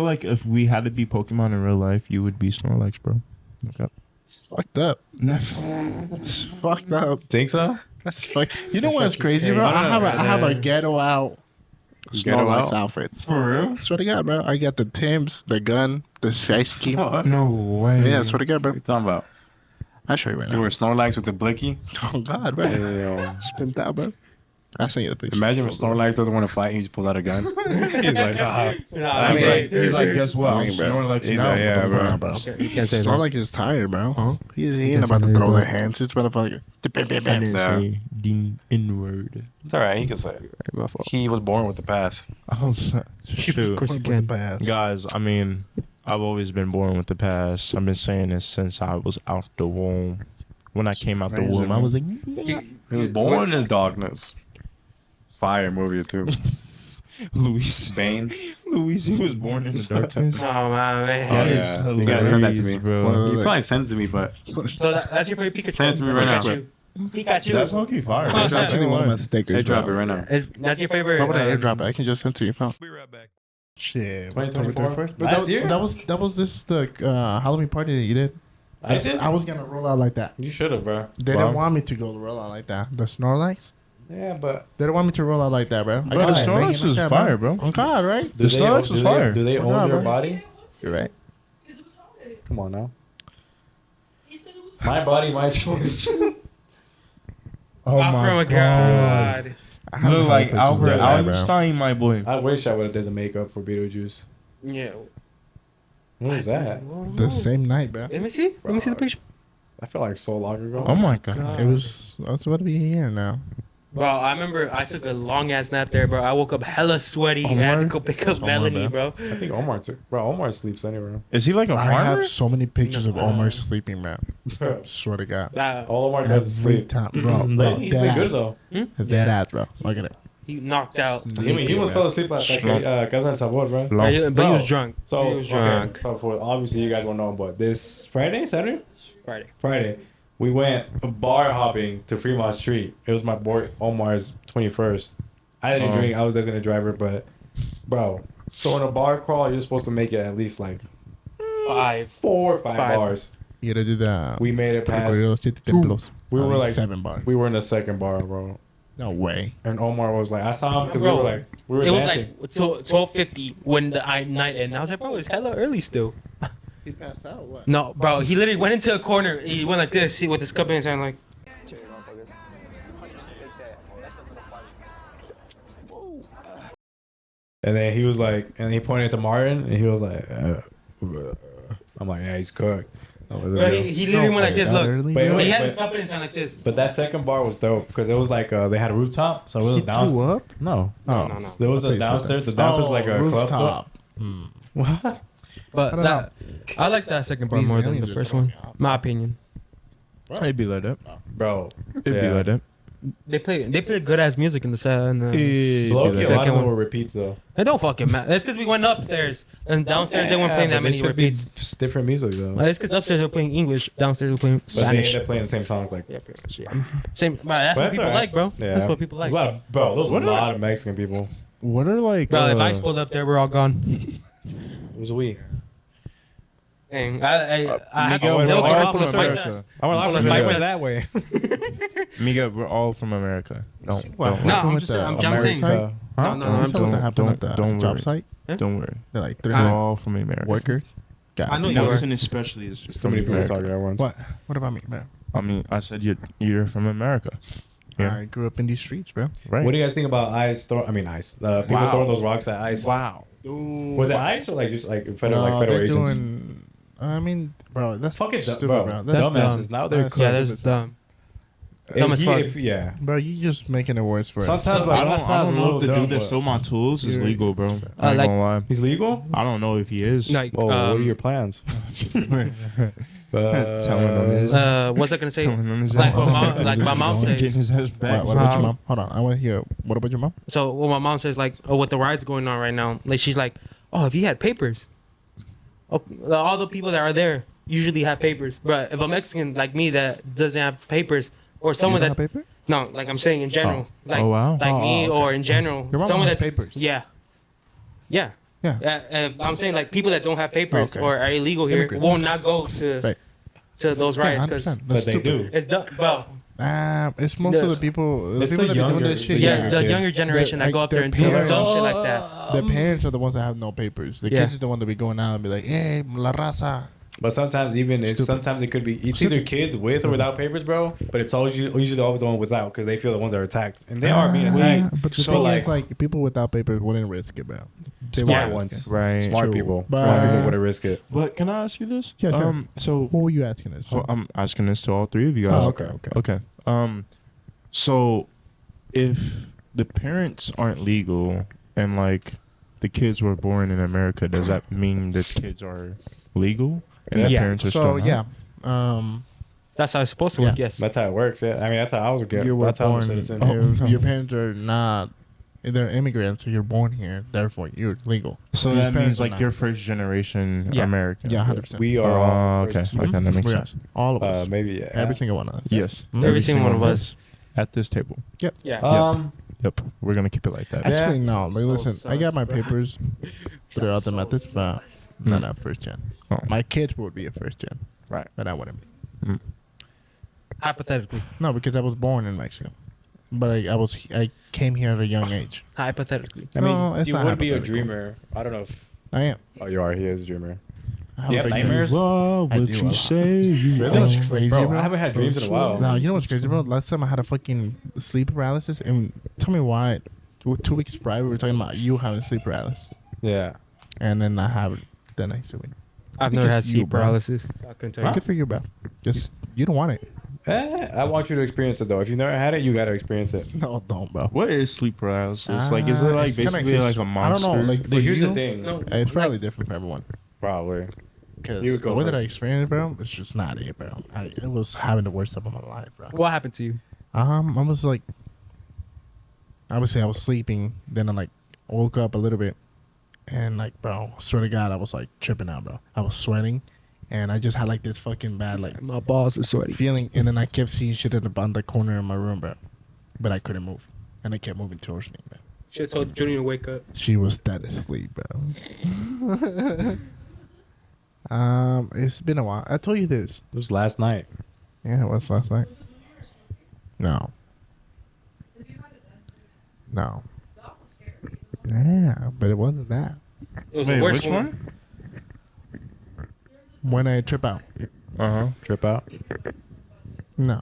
like if we had to be Pokemon in real life, you would be Snorlax, bro. Okay. It's fucked up. It's fucked up. Think so? That's fucked. You know what's crazy, bro? I have a ghetto out Ghetto Snorlax out? outfit. For real? Swear to God, bro. I got the Timbs, the gun, the shice key. What? No way. Yeah, swear to God, bro. What you talking about? I'll show you right You now. were Snorlax with the blicky? Oh God, bro. Damn. It's pimped out, bro. I sent you the picture. Imagine if Snorlax doesn't want to fight, he just pulls out a gun. He's like, nah. Nah, He's like, guess what? I'm Hey, bro. Snorlax He's now. like, yeah, bro. Nah, bro. You can't say that. Snorlax is tired, bro. Huh? He ain't about to throw their hands. He's about to fucking. I didn't say the N-word. It's all right. He can say it. My fault. He was born with the pass. Oh, shoot. course you can. Guys, I mean, I've always been born with the past. I've been saying this since I was out the womb. When I came out the Crazy, womb, I man. was like, He was born in darkness. Fire movie too. Luis. Bane. Luis, he was born in the darkness. Oh man. That Oh, is yeah. You gotta send that to me, hilarious, bro. You probably send it to me, but So that's your favorite Pikachu. Send it to me right now. Pikachu. Pikachu. That's okay, fire. Oh, That's that's actually one of my stickers. airdrop it bro. right now. That's your favorite. Why would I airdrop it? I can just send it to your phone. Be right back. Shit. 2024? October 31st? But Last year? that was just the Halloween party that you did. I did. I was gonna roll out like that. You should have, bro. They didn't want me to go roll out like that. The Snorlax. Yeah, but They didn't want me to roll out like that, bro. Bro, the Snorlax is fire, bro. On God, right? The Snorlax was fire. Do they Why own not, your bro? body? You're right. Come on now. My body, my choice. Oh Oh my god. I Look like Albert that, bro. Einstein, my boy. I wish I would have did the makeup for Beetlejuice. Yeah. When was that? The same night, bro. Let me see. Let me see the picture. I feel like so long ago. Oh my god. It was. It's about to be here now. Bro, I remember I took a long ass nap there, bro. I woke up hella sweaty. I had to go pick up Omar, Melanie, bro. I think Omar took. Bro, Omar sleeps anywhere. Is he like a I farmer? have so many pictures of Omar sleeping, man. Swear to God. All Omar does is Every sleep. time, bro. Lately, he's been dead good ass. though. Dead ass, bro. Look at it. He knocked out. He almost fell asleep at Casa del Sabor, bro. But he Bro, was drunk. So, he was okay, drunk. so for, obviously you guys won't know, but this Saturday, Friday. we went bar hopping to Fremont Street. It was my boy Omar's 21st. I didn't drink. I was the designated driver, but bro, so in a bar crawl, you're supposed to make it at least like 4 or 5 bars. You gotta do the. We made it past. We were like 7 bars. We were in the second bar, bro. No way. And Omar was like, I saw him because we Bro, were it was dancing. like 12:50 when the night ended. I was like, bro, it's hella early still. He passed out. What? No, bro, he literally went into a corner. He went like this, with his cup in his hand, like. And then he was like, and he pointed to Martin, and he was like, I'm like, yeah, he's cooked. Bro, he literally went like this. Look, Wait, he had but- his cup in his hand like this. But that second bar was dope because it was like they had a rooftop, so it was He downstairs. threw up? No, No. there was a Please, downstairs. The okay. downstairs was like a club. rooftop. What? But don't that, I like that second bar These more than aliens the are first throwing one. me off. My opinion. It'd be like that. Bro, It'd be like that. They play good ass music in the set. In the Low-key, a lot second of them one. were repeats though. It don't fucking matter. It's because we went upstairs and downstairs they weren't playing that many repeats. Just different music though. It's because upstairs they're playing English, downstairs they're playing But they Spanish. ended up playing the same song. Like, Yeah, pretty much, yeah. Same. But that's But what that's people alright. like, bro. Yeah. That's what people like. There's a lot of- bro, there was a What are- lot of Mexican people. What are like? Bro, if I pulled up there, we're all gone. It was a week. Dang, I Miguel, they'll we're come all out from with spice America. ass. I went Full of live spice went ass. that way. Miguel, we're all from America. Don't. What don't No, happened I'm with just the saying. I'm America saying. site? No, no, I'm What's saying. what happened at the don't job worry. site? Don't worry. They're like We're 300 all from America. workers. God, I know you damn. are. Wilson especially is just Too many from people America. talking at once. What? What about me, man? I mean, I said you're from America. Yeah. I grew up in these streets, bro. Right. What do you guys think about ice? Ice. The people Wow. throwing those rocks at ice. Wow. Was it ice or like just like federal, No, federal they're agents? doing. I mean, bro, that's Fucking stupid, bro. bro. That's Dumbasses. dumb. Now they're That's Yeah, cooked. that's dumb. If dumb as he- fuck. yeah. Bro, you just making it worse for us. Sometimes like, that I sounds don't a know little if the dumb, dude that but- stole my tools is You're- legal, bro. I ain't like- gonna lie. He's legal? I don't know if he is. Like, Oh, what are your plans? Telling him his. what's I gonna say? Telling him his Like, ass. what mom, like my mom Getting says. his ass back. What about your Um, mom? Hold on, I want to hear. What about your mom? So what my mom says, like, oh, with the riots going on right now, like she's like, oh, if you had papers, oh, all the people that are there usually have papers. But if a Mexican like me that doesn't have papers, or someone You that don't have paper? no, like I'm saying in general, like Oh, wow. like me Oh, okay. or in general, Your mom someone has that's papers. yeah, yeah. Yeah. If I'm saying like people that don't have papers Okay. or are illegal here Immigrants. will not go to Right. to those Yeah, I riots because understand. But That's they stupid. do. it's done. Well, It's most of the people. The It's people the that be doing younger- that shit. the yeah, younger the kids. younger generation that Like, go up there their and do parents- dumb shit like that. The parents are the ones that have no papers. The Yeah. kids are the one that be going out and be like, "Hey, la raza." But sometimes sometimes it could be it's either kids with or without papers, bro. But it's always usually always the one without because they feel the ones that are attacked and they are being attacked. But the So, thing like, is, like people without papers wouldn't risk it, bro. They smart wouldn't ones, risk it. Right. smart True. people, But- smart people wouldn't risk it. But can I ask you this? Yeah, sure. So What were you asking us? so I'm asking this to all three of you guys. Oh, okay. Okay. So if the parents aren't legal and like the kids were born in America, does that mean that kids are legal and the Yeah. parents are So still yeah, not? That's how it's supposed to work. Yeah. Yes. That's how it works. Yeah, I mean that's how I was get. you were That's how I'm a born. citizen. If your parents are not, if they're immigrants, so you're born here, therefore you're legal. So These that parents means are like not. you're first generation Yeah. American. Yeah, 100%. We are Oh, all okay. first- Okay, that makes We are. sense. All of us. Maybe yeah. Every single one of us. Yes. Mhm. Every single one of us. at this table. Yep. Yeah. Yep. We're gonna keep it like that. Actually, no. Like, listen, I got sus, my bro. papers through other methods, but not Mm. at first gen. Oh. My kids would be a first gen, Right. but I wouldn't be. Mm. Hypothetically. No, because I was born in Mexico, but I came here at a young age. Hypothetically. I mean, No, it's you not would be a hypothetical. dreamer. I don't know if. I am. Oh, you are. He is a dreamer. I You have a big- nightmares? What I would do a you lot. say? You Really? are? What's crazy, Bro, bro? I haven't had dreams in a while. No, you know what's crazy, bro? Last time I had a fucking sleep paralysis, and tell me why. 2 weeks prior, we were talking about you having sleep paralysis, Yeah. and then I have it the next week. I've think never had it's you, sleep bro. paralysis. I couldn't tell you. Good for you, bro. Just you don't want it. I want you to experience it though. If you've never had it, you gotta experience it. No, don't, bro. What is sleep paralysis? Like, is it like It's kinda basically just- like a I monster? don't know. Like, Dude, for here's you, the thing. No. It's probably different for everyone. Probably. Because You would go the way that I first. experienced it, bro, it's just not it, bro. It was having the worst time of my life, bro. What happened to you? I was like, I would say I was sleeping, then I like woke up a little bit, and like, bro, swear to God, I was like tripping out, bro. I was sweating, and I just had like this fucking bad like My balls are sweaty. feeling, and then I kept seeing shit at the corner of my room, bro, but I couldn't move, and it kept moving towards me, man. Should have told Junior to wake up. She was dead asleep, bro. It's been a while. I told you this. It was last night. Yeah, it was last night. No. No. Yeah, but it wasn't that. It was Wait, the worst which one? When I trip out. Uh-huh. Trip out. No.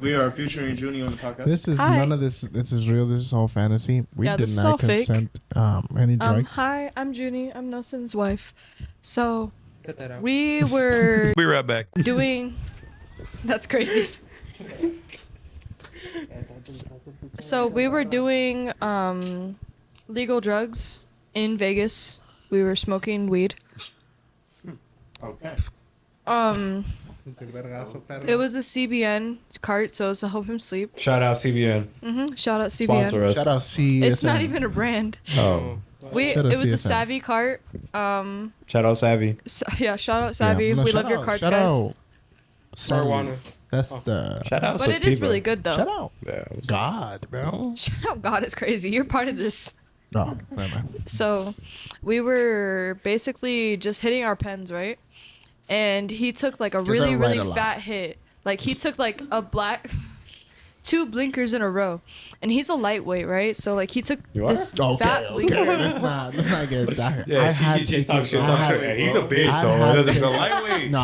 We are featuring Junie on the podcast. This is Hi. none of this. This is real. This is all fantasy. We Yeah, did this is not all fake. consent any drugs. Hi, I'm Junie. I'm Nelson's wife. So Cut that out. we were Be right back. doing. That's crazy. So we were doing legal drugs in Vegas. We were smoking weed. Okay. It was a CBN cart, so it's to help him sleep. Shout out CBN. Shout out CBN. Sponsor us. Shout out C. It's not even a brand. Oh. Shout out It was a CSN. Savvy cart. Shout out Savvy. Yeah, shout out Savvy. no, we shout love your out- carts, shout guys. out Sunleaf. Marijuana. That's Oh. the. Shout out But it is Sativa. really good though. Shout out. Yeah, it was- God, bro. Shout out God is crazy. You're part of this. Oh, never mind. So we were basically just hitting our pens, right? And he took like a Because I really, write really a lot. fat hit. Like he took like a black 2 blinkers in a row. And he's a lightweight, right? So like he took You are? this Okay, fat okay. blinker. Let's not get that. Yeah, I had she's taken- talking shit. I Talking had- shit. Yeah, he's a bitch, I so it had doesn't taken- feel lightweight. No.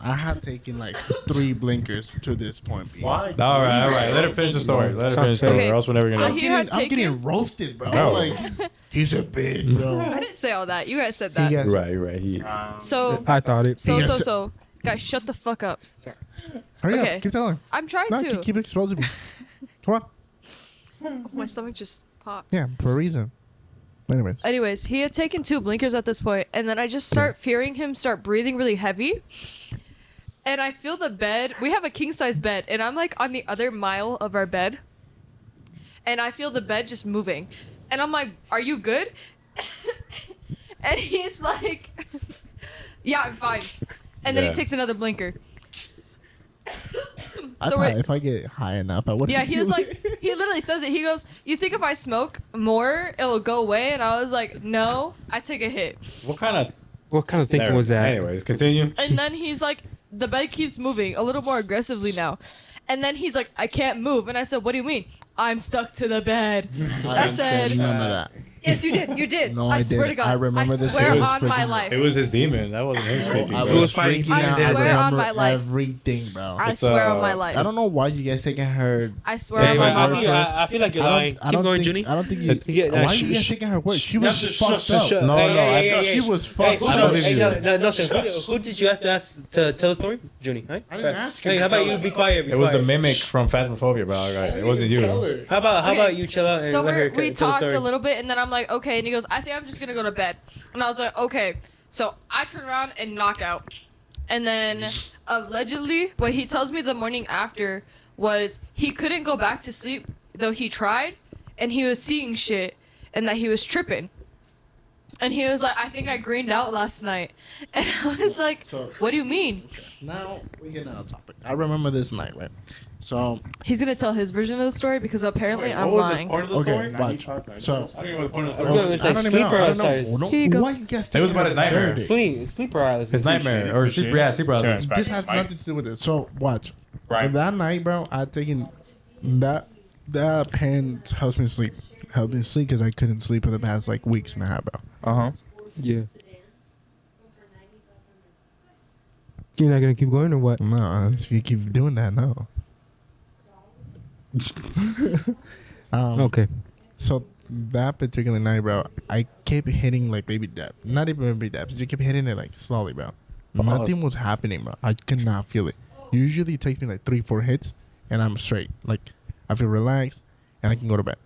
I had taken like 3 blinkers to this point. B. Why? All right. Let her finish the story. Let her finish the story, Okay, or else we're never so gonna. he had I'm getting taken- roasted, bro. Bro. Like, he's a bitch, bro. I didn't say all that. You guys said He that. gets- Right. He. So I thought it. so guys, shut the fuck up. Hurry Okay. up. Keep telling. I'm trying No, to. keep exposing me. Come on. My stomach just popped. Yeah, for a reason. Anyways, he had taken 2 blinkers at this point, and then I just start fearing him start breathing really heavy. And I feel the bed. We have a king size bed, and I'm like on the other mile of our bed. And I feel the bed just moving. And I'm like, "Are you good?" And he's like, "Yeah, I'm fine." And then Yeah. he takes another blinker. I So thought we're- if I get high enough, I would. Yeah, he was like, he literally says it. He goes, "You think if I smoke more, it'll go away?" And I was like, "No, I take a hit." What kind of? What kind of thinking was that? Anyways, continue. And then he's like, the bed keeps moving a little more aggressively now. And then he's like, "I can't move." And I said, "What do you mean?" "I'm stuck to the bed." I said, none of that. Yes, you did. You did. No, I I swear to didn't. God. I remember this swear thing was on my freaking- life. It was his demon. That wasn't him speaking. I bro. was fighting freaking out. I I swear on remember my life. everything, bro. I It's, swear on my uh, life. I don't know why you guys taking her. I swear Hey, on wait, my I, life. think, I feel like you're lying. Keep going, think, Junie. I don't think you. Yeah, why are shh, you guys shh. taking her word? She Yeah, was shh, fucked shh, up. shh. No, Hey, no, hey, I- hey, hey, She was Hey, fucked who, up. I believe hey, you. no, who did you ask to tell a story? Junie, right? I didn't ask her Hey, to how about tell you her. be quiet? Be It was the quiet. mimic from Phasmophobia, bro. It wasn't you. How Okay. about you chill out and So let her we tell the talked story? a little bit, and then I'm like, okay. And he goes, I think I'm just gonna go to bed. And I was like, okay. So I turn around and knock out. And then allegedly, what he tells me the morning after was he couldn't go back to sleep, though he tried, and he was seeing shit, and that he was tripping. And he was like, I think I greened out last night. And I was like, So- what do you mean? Now we get on topic. I remember this night, right? So He's gonna tell his version of the story because apparently I'm lying. okay, watch. So I don't even know what the point of the Okay, story it's was. like I don't even sleep know. I don't paralysis. know. Here you go. Why you guys? It was about taking his nightmare. dirty? Sleep paralysis. His nightmare or sleep, yeah, sleep paralysis. This has nothing to do with it. So watch. Right. That night, bro, I taken that pen helps me sleep. Helped me sleep because I couldn't sleep for the past like weeks and a half, bro. Yeah. You're not gonna keep going or what? No, if you keep doing that, no. Okay. So that particular night, bro, I kept hitting like baby dab. Not even baby dabs. You kept hitting it like slowly, bro. Nothing was happening, bro. I could not feel it. Usually it takes me like 3-4 hits and I'm straight. Like I feel relaxed and I can go to bed.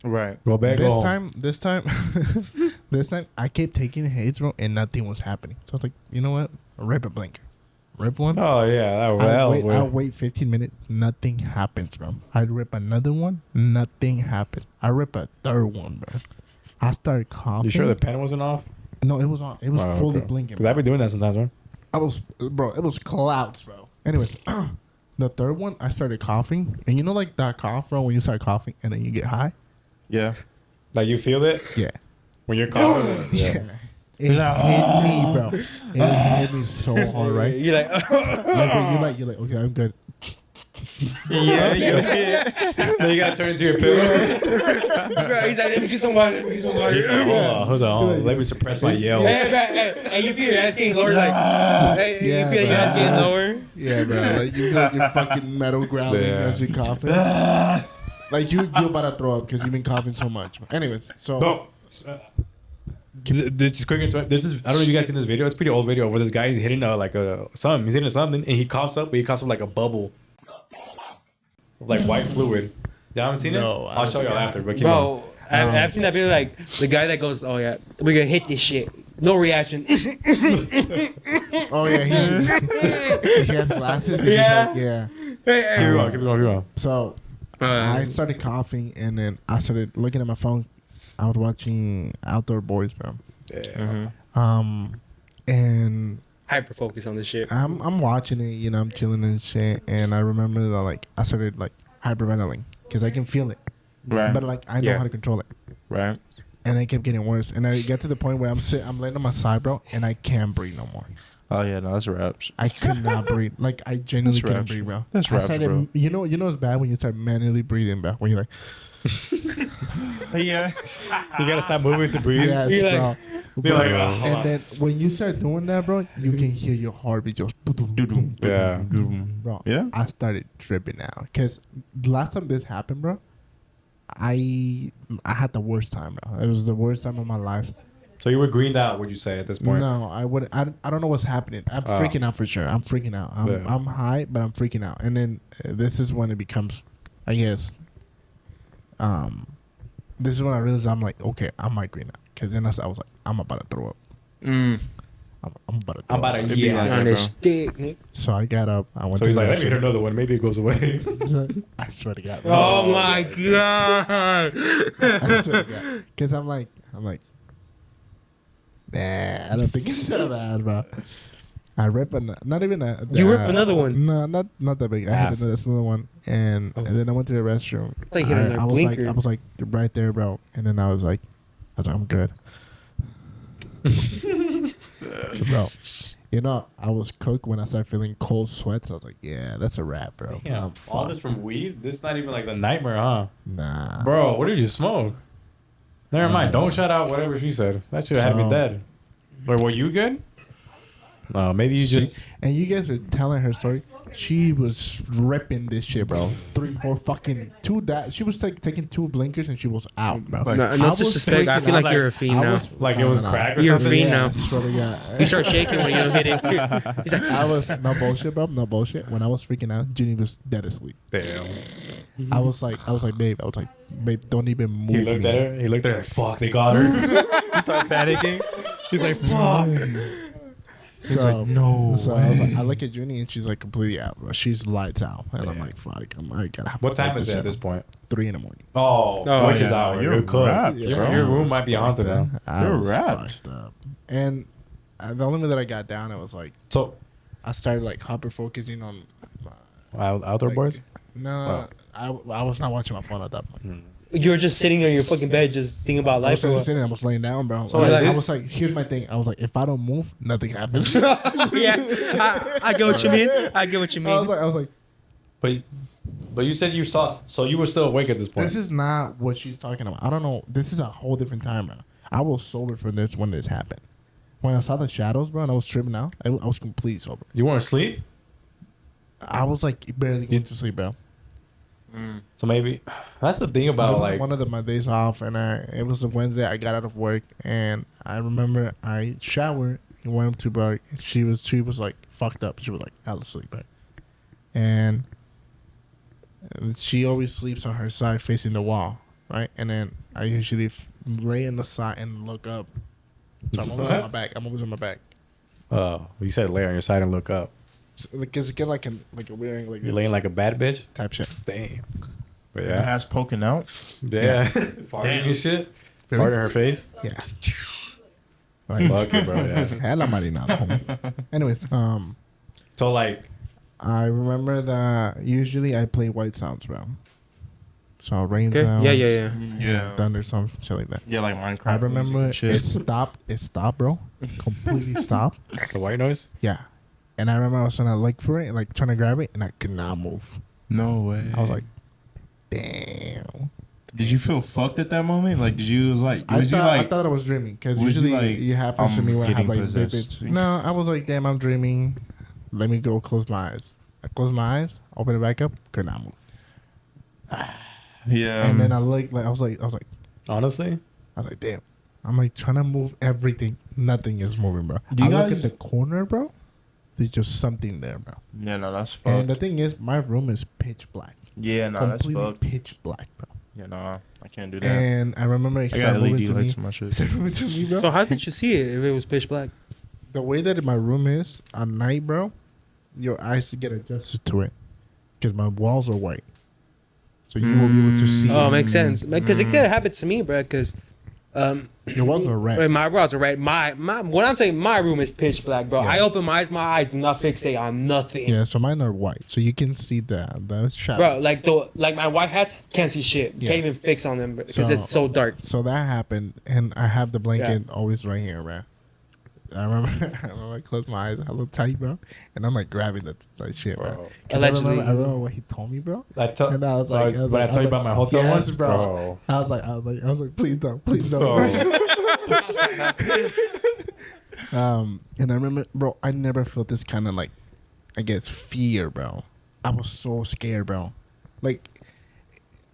Right. Go back This home. time, I kept taking hits, bro, and nothing was happening. So I was like, you know what? Rip a blinker. Rip one. Oh yeah, that I'll wait 15 minutes. Nothing happens, bro. I rip another one. Nothing happens. I rip a third one, bro. I started coughing. You sure the pen wasn't off? No, it was on. It was fully blinking. Because I've been doing that sometimes, man. I was, bro. It was clouds, bro. Anyways, the third one, I started coughing, and you know, like that cough, bro, when you start coughing and then you get high. Yeah. Like you feel it Yeah. when you're coughing. Yeah. It hit me, bro. It hit me so hard, right? You're like, Like when you're like, okay, I'm good. Yeah, then you gotta turn into your pillow. he's like, let me get some water. Let me get some water. He's like, hold on. Let me suppress my yells. Hey, you feel your ass getting lower, like, hey, Yeah, you feel your ass bro. getting lower. Yeah, bro. Like you feel like you're fucking metal growling Yeah. as you're coughing. Like you're about to throw up because you've been coughing so much. Anyways, so No. This is quick. This is, I don't know if you guys seen this video. It's a pretty old video where this guy is hitting like a something. He's hitting something and he coughs up, but he coughs up like a bubble of like white fluid. Y'all haven't seen No, it? I I'll don't show y'all think I after. But keep going. Bro, I've seen that video, like, the guy that goes, oh, yeah, we're gonna hit this shit. No reaction. oh yeah, he has glasses. And Yeah. he's like, yeah. Keep going. So I started coughing and then I started looking at my phone. I was watching Outdoor Boys, bro. And Hyper focus on this shit. I'm watching it, you know, I'm chilling and shit, and I remember that like I started like hyperventilating because I can feel it, Right. but like I know Yeah. how to control it, Right. and it kept getting worse, and I get to the point where I'm laying on my side, bro, and I can't breathe no more. Oh yeah, no, that's raps. I could not breathe, like I genuinely That's couldn't raps. breathe, bro. That's I raps, started, bro. you know it's bad when you start manually breathing, bro. When you're like, Yeah. You gotta stop moving to breathe. yes, You're like- bro. You're like, Bro. hold And on. then when you start doing that, bro, you can hear your heartbeat just. Yeah. Bro, Yeah? I started tripping out because the last time this happened, bro, I had the worst time, bro. It was the worst time of my life. So you were greened out, would you say, at this point? No, I would. I don't know what's happening. I'm freaking out for sure. I'm freaking out. Yeah. I'm high, but I'm freaking out. And then this is when it becomes, I guess. This is when I realized I'm like, okay, I might green out. Cause then I was like, I'm about to throw up. I'm about to. Throw I'm about up. to be yeah. like- On bro. this stick, Nick. So I got up. I went So to he's the like, let me hit restroom. another one. Maybe it goes away. I swear to God. Oh my god. I swear to God. Cause I'm like, nah, I don't think it's that bad, bro. I rip not even a. You rip another one? No, not that big. I Half. had another one, and then I went to the restroom. thought you hit another I was blinker. like right there, bro. And then I was like, I'm good, bro. You know, I was cooked when I started feeling cold sweats. I was like, yeah, that's a wrap, bro. Yeah. I'm All fucked. this from weed? This not even like the nightmare, huh? Nah, Bro, what did you smoke? Never mind. Don't shout out whatever she said. That should have had me So- dead. But were you good? No, maybe you just. And you guys are telling her story. She was ripping this shit, bro. 3, 4 fucking She was taking 2 blinkers and she was out, bro. Like, No, I no was disrespect. I freaking feel out. like you're a fiend I now. was- Like it was no. crack or You're a something? fiend now. I swear to God. You start shaking when you hit it. He's like, I was no bullshit, bro. No bullshit. When I was freaking out, Ginny was dead asleep. Damn. I was like, babe. I was like, babe, don't even move. He looked me. at her. He looked at her like, fuck, they got her. He started panicking. He's like, fuck. So, like, no So I was like, way. I look at Junie and she's like completely out, bro. She's lights out, and I'm Yeah. like, fuck. I gotta. Have What to take time is it shit at this up. point? 3 in the morning. Oh, Oh, witch's yeah. hour. You're You're cooked. wrapped, Your, bro. your room might be haunted now. You're was wrapped. fucked up. And the only way that I got down, it was like So, I started like hyper focusing on. outdoor like, boys? No, I was not watching my phone at that point. you were just sitting on your fucking bed, just thinking about I life. was Or what? sitting, I was laying down, bro. So I, is I this- was like, here's my thing. I was like, if I don't move, nothing happens. Yeah, I get what you mean. I get what you I was mean. like, I was like, But you said you saw, so you were still awake at this point. this is not what she's talking about. I don't know. This is a whole different time, bro. I was sober for this when this happened. When I saw the shadows, bro, and I was tripping out, I was completely sober. You weren't asleep? I was like barely going to sleep, bro. So maybe that's the thing It about was like one of my days off, and it was a Wednesday. I got out of work, and I remember I showered and went up to bed. She was like fucked up. She was like out of sleep, right? And she always sleeps on her side facing the wall, right? And then I usually lay on the side and look up. So I'm always on my What? back. I'm always on my back. oh, you said lay on your side and look up. So, like, cause it get like a weird like You're laying like a bad bitch. type shit. Damn. But The yeah, ass poking out. yeah, farting and shit. Really? Farting in her face. Yeah. Like, Fuck it, bro. Yeah. hella marinado, homie. Anyways, So like, I remember that usually I play white sounds, bro. So rain Okay. sounds. Yeah. Yeah. Thunder sounds, shit like that. Yeah, like Minecraft. I music remember and shit. it stopped. It stopped, bro. Completely stopped. the white noise. Yeah. And I remember I was trying to look for it, like trying to grab it, and I could not move. No way. I was like, damn. did you feel fucked at that moment? Like, did you like? I Was you thought like? I thought I was dreaming because was you usually like, it happens to I'm me when I have getting like vivid. possessed? No, I was like, damn, I'm dreaming. Let me go close my eyes. I closed my eyes, open it back up, could not move. Yeah. And then I I was like, Honestly, damn. I'm like trying to move everything. Nothing is moving, bro. Do you I look guys- at the corner, bro. There's just something there, bro. Yeah, no, that's And the fucked. thing is, my room is pitch black. Yeah, no, that's Completely fucked. pitch black, bro. Yeah, no, I can't do that. And I remember it I got started moving LED to me. lights in my shit. Started moving to me, bro. So how did you see it if it was pitch black? The way that my room is at night, bro, your eyes get adjusted to it because my walls are white, so you will be able to see. Oh, makes sense. Because it could happen to me, bro. Because Your walls are red. my walls are red. My when I'm saying my room is pitch black, bro. Yeah. I open my eyes do not fixate on nothing. Yeah, so mine are white, so you can see the shadow. Bro, like my white hats can't see shit. Yeah. Can't even fix on them because So- it's so dark. So that happened, and I have the blanket always right here, man. I remember I closed my eyes, I look tight, bro, and I'm like grabbing that shit, bro. Bro. 'Cause Allegedly. I remember what he told me, bro. I tell. And I was like, when I tell you about my hotel yes, once, bro. I was like, please don't. Oh. And I remember, bro, I never felt this kind of like, I guess, fear, bro. I was so scared, bro. Like,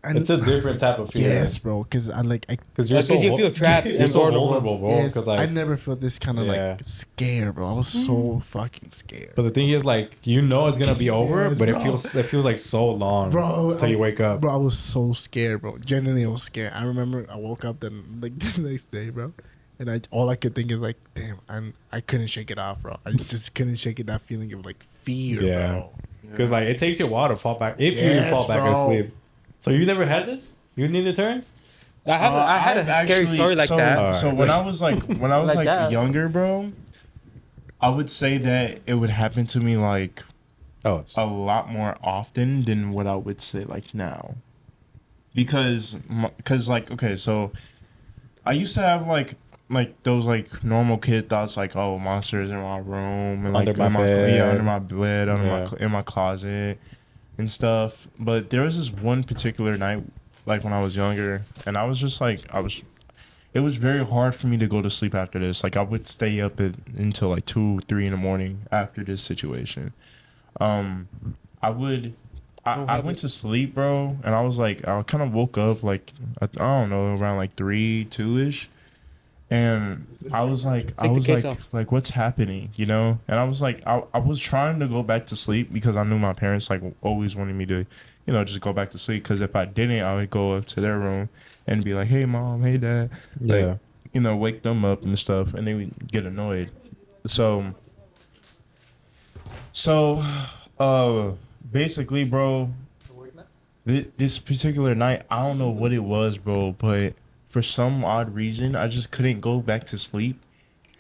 It's a different type of fear. yes, bro, because I Because you're Because so you feel trapped You're and so vulnerable. vulnerable, bro. yes, Because like, I never felt this kind of Yeah. like scared, bro. I was so fucking scared. but the thing is, like, you know it's gonna be over, Yeah, but bro. it feels like so long, Bro, till you wake up. Bro, I was so scared, bro. Genuinely, I was scared. I remember I woke up then like the next day, bro, and all I could think is like, damn, I couldn't shake it off, bro. I just couldn't shake it. That feeling of like fear, Yeah. bro. Because like it takes you a while to fall back if you even Yes, fall back bro. asleep. So you never had this? You neither turns? I had a I've scary story like so, that. So when I was like like that. younger, bro, I would say that it would happen to me like Oh, a lot more often than what I would say like now. Because like, okay, so I used to have like those like normal kid thoughts like, oh, monsters in my room and like Under my bed. yeah, under my bed, Yeah. in my closet and stuff. But there was this one particular night, like when I was younger, and I was just like, it was very hard for me to go to sleep after this. Like I would stay up until like 2, 3 in the morning after this situation. I went to sleep, bro, and I was like, I kind of woke up like I don't know, around like 3, 2ish, and I was like, like what's happening, you know? And I was like, I was trying to go back to sleep because I knew my parents like always wanted me to, you know, just go back to sleep. Because if I didn't, I would go up to their room and be like, hey mom, hey dad, like, you know, wake them up and stuff, and they would get annoyed. So basically, bro, this particular night, I don't know what it was, bro, but for some odd reason, I just couldn't go back to sleep.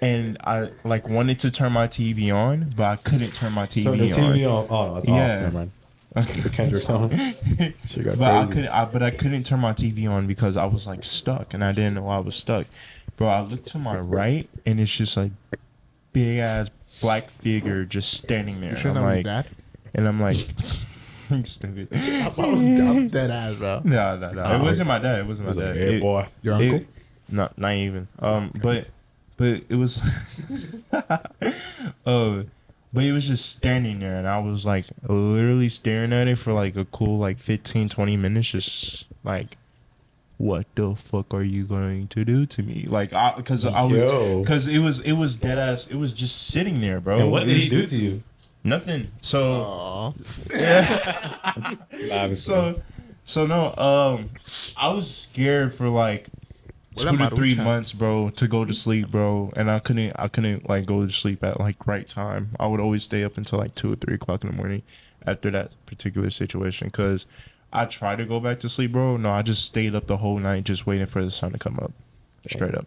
And I like wanted to turn my TV on, but I couldn't turn my TV on. Turn the TV on. Oh, no, it's off. Never mind. The Kendrick song. She got crazy. But I couldn't turn my TV on because I was like stuck, and I didn't know I was stuck. Bro, I looked to my right, and it's just like big ass black figure just standing there. You I'm like, that? and I'm like, stupid. I was dumb dead ass, bro. No. It wasn't my dad. It wasn't my dad. Hey, boy. Your uncle? Not even. But it was. But it was just standing there, and I was like literally staring at it for like a cool like 15, 20 minutes, just like, what the fuck are you going to do to me? Like, because it was dead ass. It was just sitting there, bro. And what did he do to you? Nothing. So I was scared for like 2 to 3 months, bro, to go to sleep, bro, and I couldn't like go to sleep at like right time. I would always stay up until like 2 or 3 o'clock in the morning after that particular situation, because I tried to go back to sleep, bro. No, I just stayed up the whole night just waiting for the sun to come up, straight up.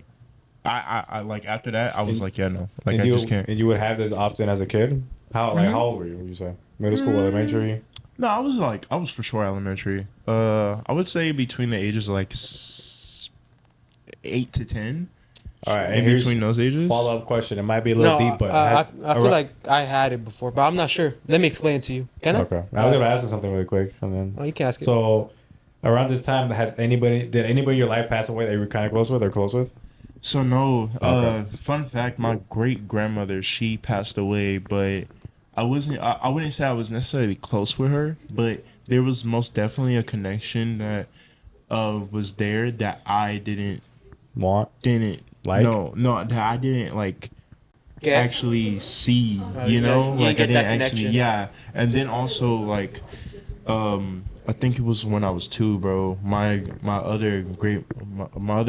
I like after that I was like, yeah, no, like I just can't. And you would have this often as a kid? How old were you? Would you say middle school, elementary? No, I was for sure elementary. I would say between the ages of like 8 to 10. All right, in between those ages. Follow up question. It might be a little deep, but I feel like I had it before, but I'm not sure. Let me explain it to you. Can I? Okay. I was gonna ask you something really quick, and then. Oh, you can ask it. So, around this time, did anybody in your life pass away that you were kind of close with or close with? So no. Fun fact: my great grandmother, she passed away, but I wouldn't say I was necessarily close with her, but there was most definitely a connection that was there that I didn't like. No, that I didn't like actually see. You know, like I didn't actually. Yeah, and then also like, I think it was when I was 2, bro. My other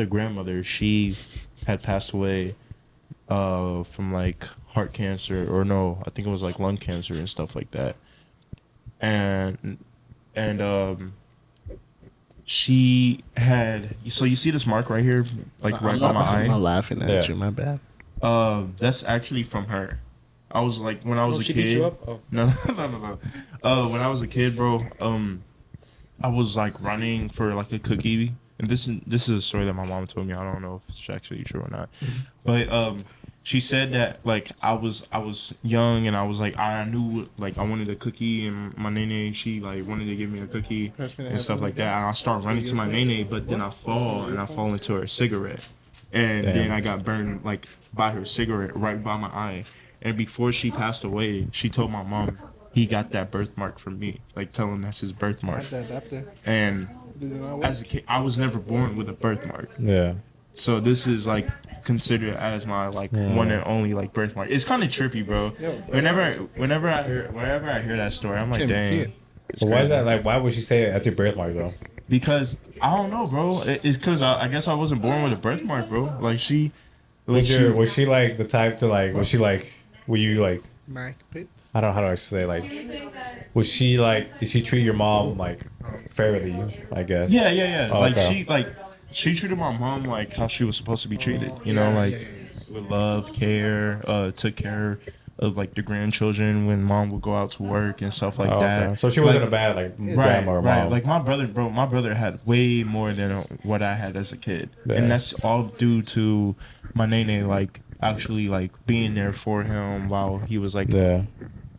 grandmother, she had passed away from like heart cancer, or no, I think it was like lung cancer and stuff like that. And she had, so you see this mark right here, like right by my eye? I'm not laughing at you, my bad. That's actually from her. I was like, when I was a she kid. beat you up? Oh. No. When I was a kid, bro, I was like running for like a cookie, and this is a story that my mom told me. I don't know if it's actually true or not, but she said that like I was young, and I was like, I knew like I wanted a cookie, and my nene, she like wanted to give me a cookie and stuff like that. And I start running to my nene, but then I fall into her cigarette, and then I got burned like by her cigarette right by my eye. And before she passed away, she told my mom he got that birthmark from me, like telling him that's his birthmark. And as a kid, I was never born with a birthmark. Yeah. So this is like considered as my like one and only like birthmark. It's kind of trippy, bro. Whenever I hear that story, I'm like, dang. But why is that? Like, why would she say it? That's your birthmark, though. Because I don't know, bro. It's because I guess I wasn't born with a birthmark, bro. Like she. Was she like the type to like? Was she like? Were you like? I don't know how do I say, like, was she like, did she treat your mom like fairly, I guess? Yeah. Oh, like okay. she treated my mom like how she was supposed to be treated, you know, like with love, care, took care of like the grandchildren when mom would go out to work and stuff like that. Okay. So she wasn't a bad like grandma or mom. Like my brother had way more than what I had as a kid. Yeah. And that's all due to my nene like actually like being there for him while he was like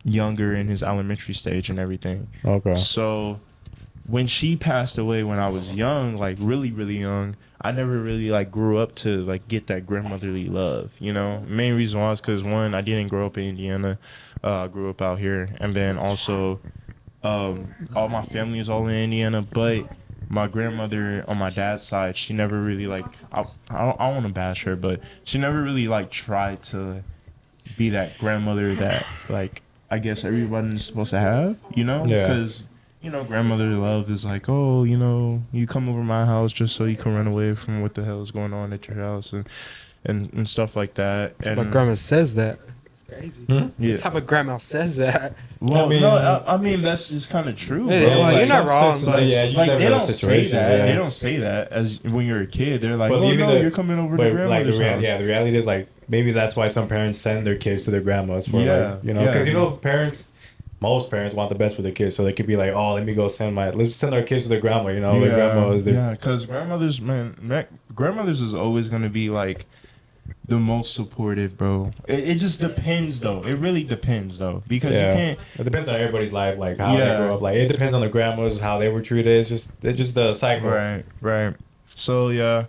younger in his elementary stage and everything. Okay. So when she passed away when I was young, like really, really young, I never really like grew up to like get that grandmotherly love, you know. Main reason why is because one, I didn't grow up in Indiana. I grew up out here, and then also all my family is all in Indiana, but my grandmother on my dad's side, she never really like I don't want to bash her, but she never really like tried to be that grandmother that like I guess everybody's supposed to have, you know? Yeah. Because you know, grandmotherly love is like, oh, you know, you come over my house just so you can run away from what the hell is going on at your house and stuff like that. And My grandma says that. It's crazy. Hmm? yeah. What type of grandma says that? Well, I mean- I mean that's just kind of true, bro. Yeah, Like, you're not some wrong, sisters, but yeah, you like never they know don't the say situation, that. yeah. They don't say that as when you're a kid. They're like, But oh even no, the- you're coming over to But like grandmother's house. the reality is like maybe that's why some parents send their kids to their grandmas for Yeah, like, you know, yeah. because you know most parents want the best for their kids, so they could be like, oh, let's send our kids to their grandma, you know, their grandma is their yeah, because grandmothers is always gonna be like the most supportive, bro. It just depends though. It really depends though, because you can't. It depends on everybody's life, like how Yeah. they grew up. Like it depends on the grandmas, how they were treated. It's just the cycle. Right. So yeah,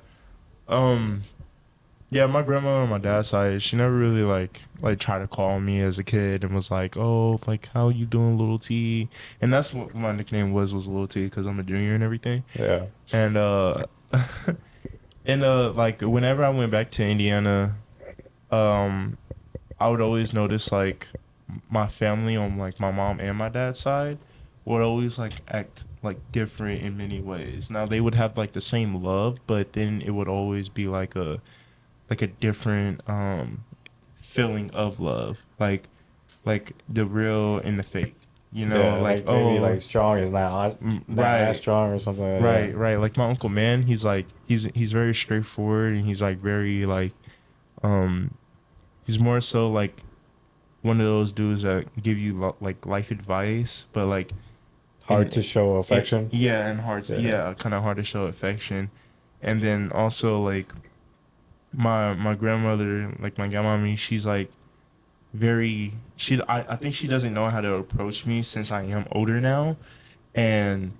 yeah, my grandma on my dad's side, she never really like tried to call me as a kid and was like, oh, like how you doing, little T? And that's what my nickname was little T because I'm a junior and everything. Yeah. And like whenever I went back to Indiana, I would always notice like my family on like my mom and my dad's side would always like act like different in many ways. Now they would have like the same love, but then it would always be like a different feeling of love, like the real and the fake. You know, Yeah, like maybe oh, like strong is not right. as strong or something like that. Right. Like my uncle, man, he's like he's very straightforward and he's like very like he's more so like one of those dudes that give you like life advice, but like Hard to show affection. Yeah, and hard to kind of hard to show affection, and then also like my grandmother, like my grandmommy, she's like very I think she doesn't know how to approach me since I am older now, and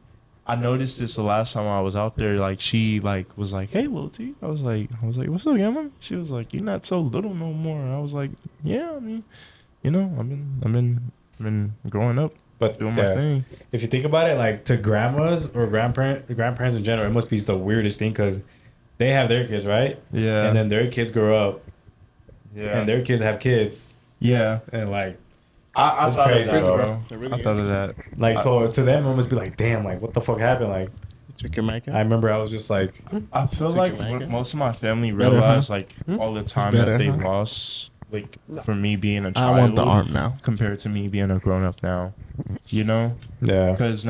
I noticed this the last time I was out there. Like she like was like, "Hey, little T." I was like, "What's up, grandma?" She was like, "You're not so little no more." I was like, "Yeah, I mean, you know, I've been growing up, But doing my thing." if you think about it, like to grandmas or grandparents in general, it must be the weirdest thing because they have their kids, right? Yeah. And then their kids grow up, Yeah. and their kids have kids, Yeah. and like I It's thought crazy, of that, bro. bro. It really I thought is. of that. like so to them, it must be like, damn, like what the fuck happened? Like Check your mic I out. remember I was just like, I feel Take like it back. most of my family Better, realized like all the time better, that they huh? lost, like for me being a I child want the arm now. compared to me being a grown up now, you know? yeah, Because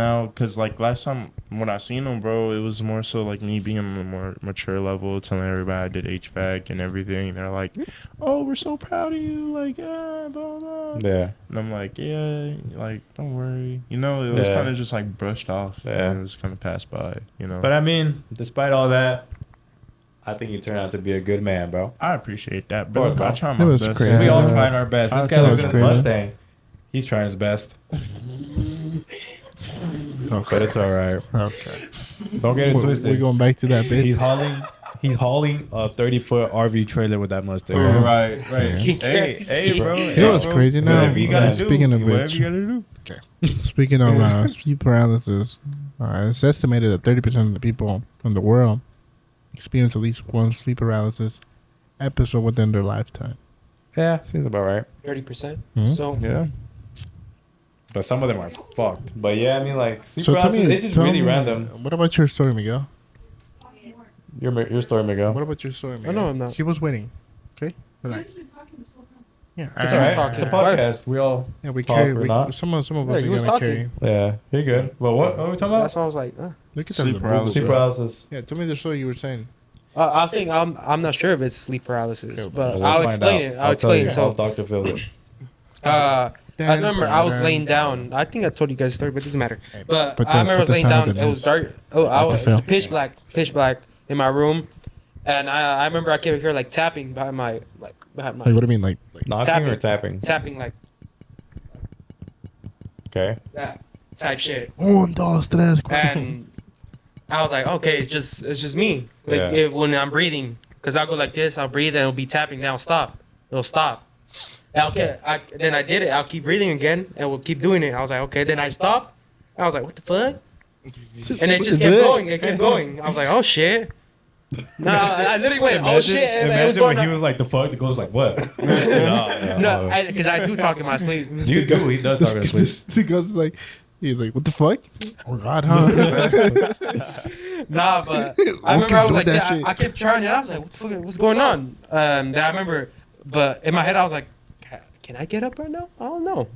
like last time when I seen them, bro, it was more so like me being on a more mature level, telling everybody I did HVAC and everything. They're like, "Oh, we're so proud of you!" Like, blah blah. yeah, And I'm like, "Yeah, like don't worry." You know, it was Yeah. kind of just like brushed off. Yeah. And it was kind of passed by. You know. but I mean, despite all that, I think you turned out to be a good man, bro. I appreciate that, bro. Course, bro. I try It my was best. crazy. We all Yeah. trying our best. This I guy thought lives it in was his crazy. Mustang. He's trying his best, Okay. but it's all right. Okay. Don't get it We're twisted. going back to that He's bitch. hauling a 30-foot RV trailer with that Mustang. Yeah. Right. Yeah. Hey, bro. It was crazy now. Whatever you gotta do. Speaking of Whatever which, you gotta do. speaking of sleep paralysis, it's estimated that 30% of the people in the world experience at least one sleep paralysis episode within their lifetime. Yeah, seems about right. 30%. Mhm. So Yeah. But some of them are fucked. But yeah, I mean, like, sleep So tell paralysis, me, it's just tell really me, random. What about your story, Miguel? Your story, Miguel. What about your story, Miguel? no, I'm not. He was waiting. Okay, relax. Yeah, It's All all right. right. It's a Talking. podcast. We all. yeah. We Talk carry. or We, not. some of us Yeah, are he was gonna talking. carry. Yeah, you're good. But what are we talking that's about? why I was like, Look at Sleep that. paralysis. Sleep paralysis. Yeah, tell me the story you were saying. I was saying I'm not sure if it's sleep paralysis, Okay, but We'll I'll find explain out. it. I'll I'll explain. tell you. So, Dr. Phil. I remember I was laying down. I think I told you guys the story, but it doesn't matter. But I remember I was laying down. It was dark. Oh, I was Phil. pitch black in my room, and I remember I could hear like tapping behind my Like, what do you mean, like Knocking or tapping? tapping like Okay. that. type shit. Un, dos, tres, cuatro. And I was like, okay, it's just me. Like Yeah. when I'm breathing, because I'll go like this, I'll breathe, and it'll be tapping. Then I'll stop. It'll stop. And then I did it. I'll keep breathing again, and we'll keep doing it. I was like, okay. Then I stopped. I was like, what the fuck? And it just kept going. It kept going. I was like, oh shit. No, I literally went, oh shit. And it was Imagine going when he on. was like, the fuck? The ghost like, what? no, No, because I do talk in my sleep. You do. He does talk in his sleep. The ghost is like, he's like, what the fuck? Oh God, huh? Nah, but I I'll remember keep I was doing like, that I shit. kept trying it. I was like, what the fuck? What's going on? Then I remember, but in my head, I was like, can I get up right now? I don't know.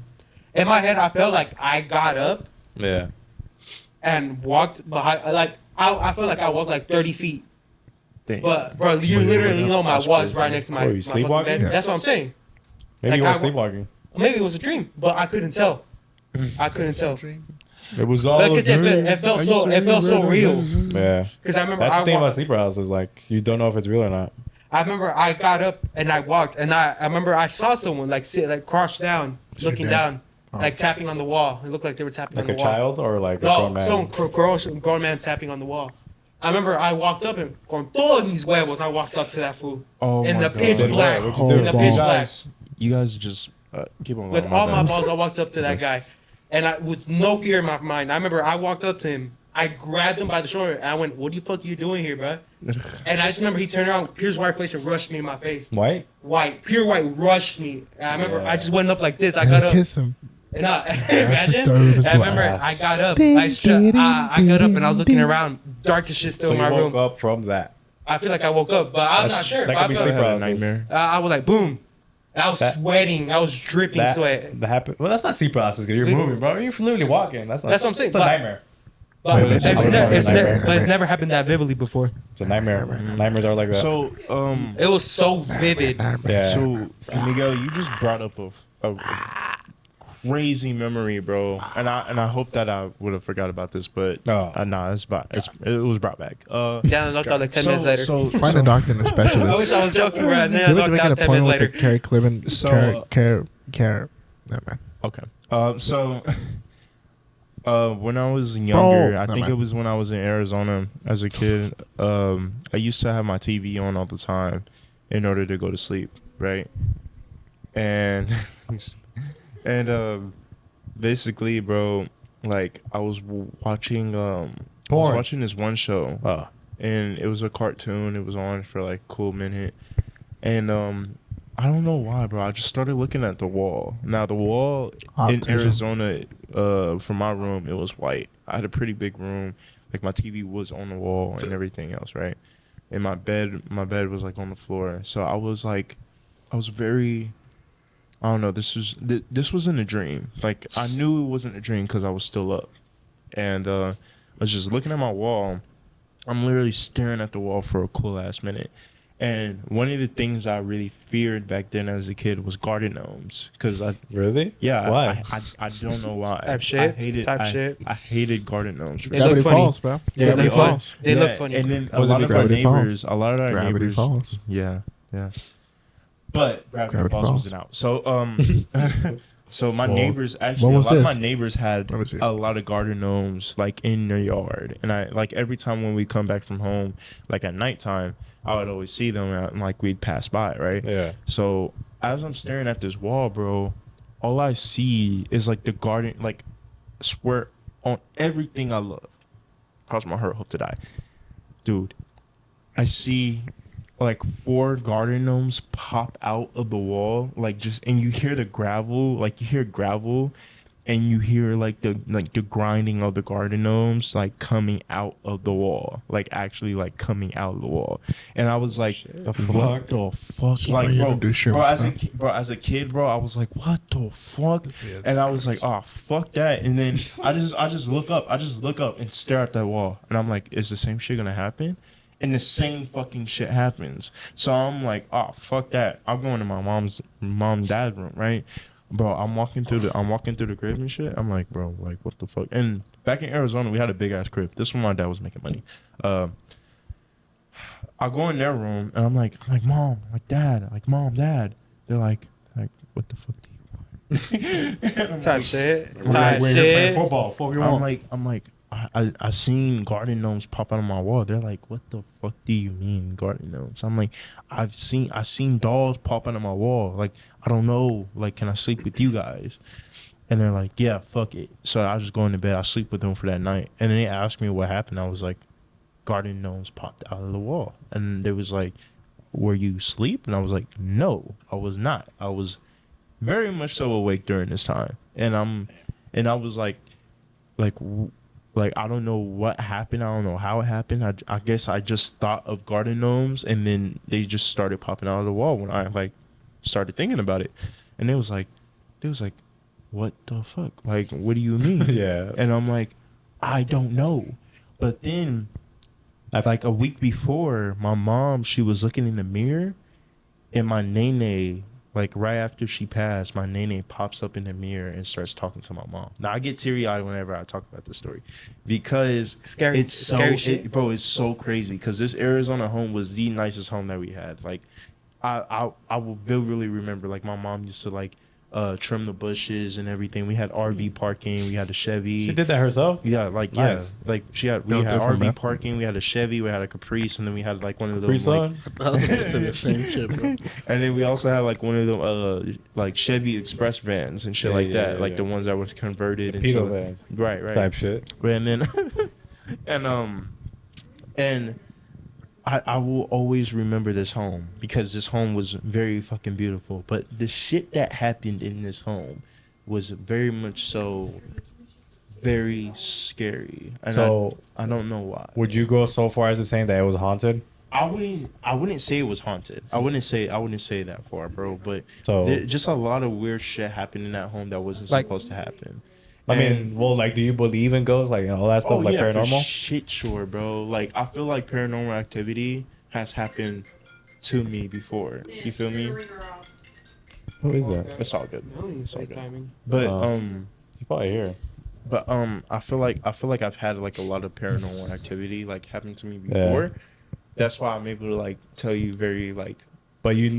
In my head, I felt like I got up Yeah. and walked behind. Like I felt like I walked like 30 feet. Damn. But bro, you literally know my wall's right next to my, Oh, you my fucking sleepwalking? bed. That's what I'm saying. Maybe Like, you were I- sleepwalking. Maybe it was a dream, but I couldn't tell. I couldn't tell. It was all a Because dream. it felt so real. Yeah. Because I remember That's the thing wa- about sleep paralysis. Like, you don't know if it's real or not. I remember I got up and I walked, and I remember I saw someone like sit, like crouched down, looking dead? down, like tapping on the wall. It looked like they were tapping Like on a the wall. child or like a No, grown man? some grown man tapping on the wall. I remember I walked up and con todos mis huevos, I walked up to that fool Oh in my the God. pitch Then black, what? What'd you do? in the Oh, pitch You black. you guys just keep on With going. all my bad. balls, I walked up to that guy, and with no fear in my mind, I remember I walked up to him. I grabbed him by the shoulder, and I went, "What the fuck are you doing here, bro?" And I just remember he turned around, pure white face, and rushed me in my face. White? White, pure white, rushed me. And I remember Yeah. I just went up like this. I got up. Kiss him. And I, That's imagine, disturbing. I remember Ass. I got up. I got up and I was looking around. Dark as shit still So in you my woke room. up from that. I feel like I woke up, but I'm not sure. That But could be I, sleep felt, I had a paralysis. nightmare. I was like, boom. And I was That- sweating. I was dripping sweat. That happened. Well, that's not sleep paralysis because you're moving, bro. You're literally walking. That's not. That's what I'm saying, It's a but- nightmare. But Wait, it's, wait, never, nightmare, it's, nightmare, never, but it's nightmare. never happened that vividly before. It's a nightmare. Nightmares are like that. So It was so vivid. yeah. So, Miguel, you just brought up a crazy memory, bro, and I hope that I would have forgot about this, but Oh. nah, it was brought back. Yeah, I knocked out like 10 minutes later. Find a doctor and a I specialist. wish I was joking, bro. Then I You have to knocked make an out 10 minutes appointment with later. the Carrie Clement. So, No, man. okay. So, when I was younger, I no, think man. it was when I was in Arizona as a kid. I used to have my TV on all the time in order to go to sleep, right? And basically, bro, like I was watching Porn. this one show, Oh. and it was a cartoon. It was on for like a cool minute, and I don't know why, bro. I just started looking at the wall. Now the wall in Autism. Arizona, from my room, it was white. I had a pretty big room. Like my TV was on the wall and everything else, right? And my bed was like on the floor. So I was very, I don't know. This wasn't a dream. Like I knew it wasn't a dream because I was still up, and I was just looking at my wall. I'm literally staring at the wall for a cool ass minute. And one of the things I really feared back then as a kid was garden gnomes, because Really? yeah, Why? I don't know why. Type shit? I hated Type I, shit? I hated garden gnomes. They look Gravity funny. Falls, bro. Yeah, Gravity they Falls. They look funny. And then a Was it lot of our Gravity Falls? neighbors, Gravity Falls. Yeah. But Gravity Gravity Falls Falls. wasn't out. So so my Well, neighbors what actually a was lot of this? my neighbors had Let me see. a lot of garden gnomes like in their yard. And I like every time when we come back from home, like at nighttime, I would always see them and like we'd pass by, right? Yeah. So as I'm staring at this wall, bro, all I see is like the garden, like I swear on everything I love. Cross my heart, hope to die. Dude, I see like 4 garden gnomes pop out of the wall, like just, and you hear the gravel, like you hear gravel, and you hear like the grinding of the garden gnomes like coming out of the wall, like actually like coming out of the wall. And I was like, what the fuck? Why Like, you bro, don't do shit bro, with as a stuff? as a kid, bro, I was like, what the fuck? And I was like, oh fuck that. And then I just look up and stare at that wall, and I'm like, is the same shit gonna happen? And the same fucking shit happens. So I'm like, oh fuck that. I'm going to my mom dad room, right? Bro, I'm walking through the crib and shit. I'm like, bro, like what the fuck? And back in Arizona, we had a big ass crib. This one my dad was making money. I go in their room and I'm like, mom, like dad, like mom, dad. They're like, what the fuck do you want? Type shit. We're Type here playing shit. football. Fuck you want. I'm like, I seen garden gnomes pop out of my wall. They're like, what the fuck do you mean garden gnomes? I'm like, I seen dolls pop out of my wall. Like, I don't know. Like, can I sleep with you guys? And they're like, yeah, fuck it. So I just go into bed. I sleep with them for that night. And then they asked me what happened. I was like, garden gnomes popped out of the wall. And they was like, were you asleep? And I was like, no, I was not. I was very much so awake during this time. And I was like, I don't know what happened. I don't know how it happened. I guess I just thought of garden gnomes, and then they just started popping out of the wall when I like started thinking about it. And they was like, what the fuck? Like, what do you mean? Yeah. And I'm like, I don't know. But then, like a week before, my mom, she was looking in the mirror, and my nene, like right after she passed, my nene pops up in the mirror and starts talking to my mom. Now I get teary eyed whenever I talk about this story because Scary. it's Scary shit. bro, it's so crazy because this Arizona home was the nicest home that we had. Like, I will vividly remember, like, my mom used to like trim the bushes and everything. We had RV parking. We had a Chevy. She did that herself. Yeah, like Nice. like we had different, RV man. parking. We had a Chevy. We had a Caprice, and then we had like one of Capri those like, Sun. I was about to say the same shit, bro. and then we also had like one of them like Chevy Express vans and shit Yeah, like yeah, that, yeah, like yeah. the ones that was converted The into pedo vans. right Type shit. and then and I will always remember this home because this home was very fucking beautiful. But the shit that happened in this home was very much so very scary. And So- I don't know why. Would you go so far as to saying that it was haunted? I wouldn't say it was haunted. I wouldn't say that far, bro. But So- just a lot of weird shit happened in that home that wasn't Like- supposed to happen. I And- mean, well, like, do you believe in ghosts, like, all that stuff, like for paranormal? shit, sure, bro. Like, I feel like paranormal activity has happened to me before. You feel me? Who is that? It's all good. It's all good. FaceTiming. But You probably hear. I feel like I've had like a lot of paranormal activity like happen to me before. That's why I'm able to like tell you very like. But you've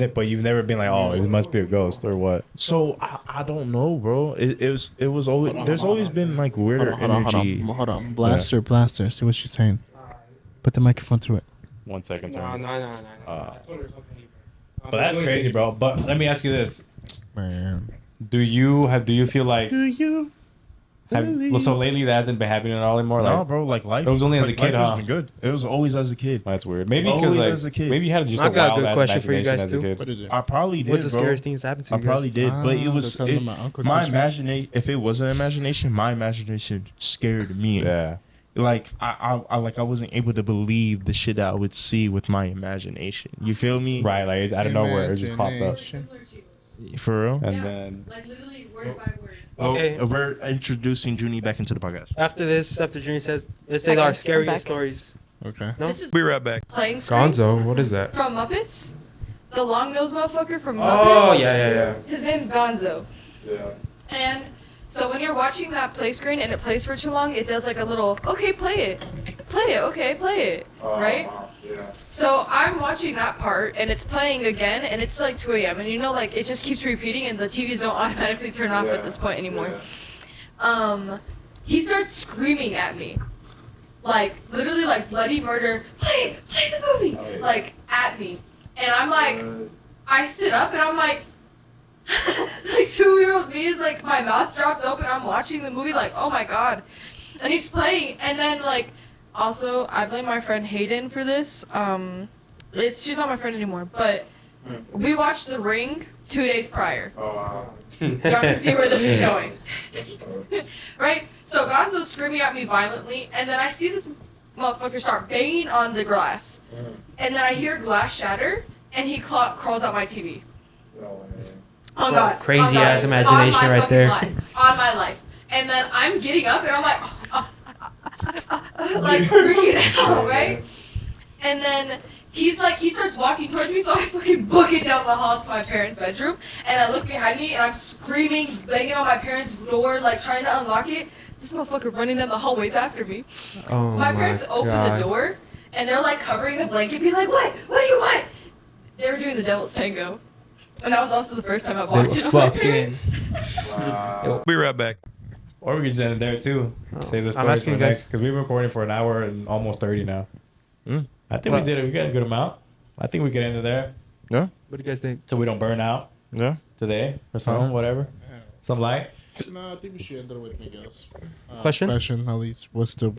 never been like, oh, it must be a ghost or what? So I don't know, bro. It was always there's always been like weirder energy. Hold on. Blaster. See what she's saying. Put the microphone to it. 1 second, No. turns. That's But that's crazy, bro. But let me ask you this: Man. Do you feel like Do you? so lately that hasn't been happening at all anymore? No, Like, bro. Like life. It was only as like, a kid, life has huh? been good. It was always as a kid. that's weird. Maybe Always because as a kid. maybe you had just I a got a wild good ass question for you imagination guys, as a too. kid. What is it? I probably did. What's the bro. scariest thing that's happened to I you guys? probably did, but it Ah, was that's something my uncle my teach me. imagination. If it was an imagination, my imagination scared me. Yeah. Like I wasn't able to believe the shit that I would see with my imagination. You feel me? Right, like it's out of nowhere, it just popped up. Imagination. For real. And Yeah. then Like literally word by word. Okay. Oh, we're introducing Junie back into the podcast. After Junior says, let's say Hi, our guys, I'm scariest back. stories. Okay. No? This is Be right back. playing screen Gonzo, what is that? from Muppets. The long nosed motherfucker from Muppets. Oh, yeah. His name's Gonzo. Yeah. And so when you're watching that play screen and it plays for too long, it does like a little, okay, play it. Play it, okay, play it. Right? So I'm watching that part and it's playing again and it's like 2 a.m. and you know, like it just keeps repeating and the TVs don't automatically turn off at this point anymore. He starts screaming at me. Like literally like bloody murder. Play the movie. Like at me. And I'm like, I sit up and I'm like, like 2-year-old me is like, my mouth dropped open. I'm watching the movie like, oh my god. And he's playing and then like, also, I blame my friend Hayden for this. She's not my friend anymore, but we watched The Ring 2 days prior. Y'all can see where this is going. Right? So Gonzo's screaming at me violently, and then I see this motherfucker start banging on the glass. And then I hear glass shatter, and he crawls out my TV. Oh God. Crazy On God. ass imagination On my right fucking there. Life. On my life. And then I'm getting up, and I'm like, like freaking out, right? And then he starts walking towards me, so I fucking book it down the hall to my parents' bedroom, and I look behind me, and I'm screaming, banging on my parents' door, like trying to unlock it. This motherfucker running down the hallways after me. Oh My parents open the door, and they're like covering the blanket, being like, "What? What do you want?" They were doing the devil's tango. And that was also the first time I watched it. Fucking. Be right back. Or we could just end it there too. Save the I'm story for asking the you guys- next because we've been recording for an hour and almost 30 now. I think we did it. We got a good amount. I think we could end it there Yeah. What do you guys think? so we don't burn out Yeah. today or something, whatever. Some light. No, I think we should end it with Miguel's Question? Question at least. What's the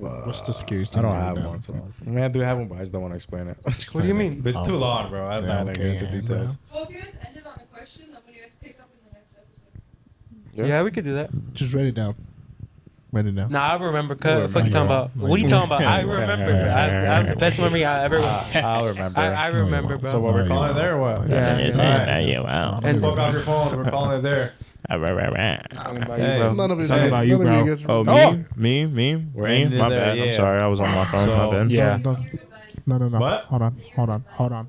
scariest I thing? don't you've have done? one. So. I mean, I do have one, but I just don't want to explain it. What do you mean? It's too long, bro. I'm not gonna get into okay, details. Well, if you guys ended on a question, then when you guys pick up in the next episode. Yeah. Yeah, we could do that. Just write it down. Write it down. Nah, I remember. We'll Fuck you talking remember. about? What are you talking about? I remember. I have the best memory I ever. I'll remember. I remember, bro. So what we're calling it there or what? Yeah. Wow. And fuck off your phone. We're calling it there. Talking about Hey. you, bro. None of it. Talking about you, none of bro. gets Oh, remembered. me. We're ending My there, bad. yeah. I'm sorry. I was on my phone. So- My bad. Yeah. No. What? Hold on.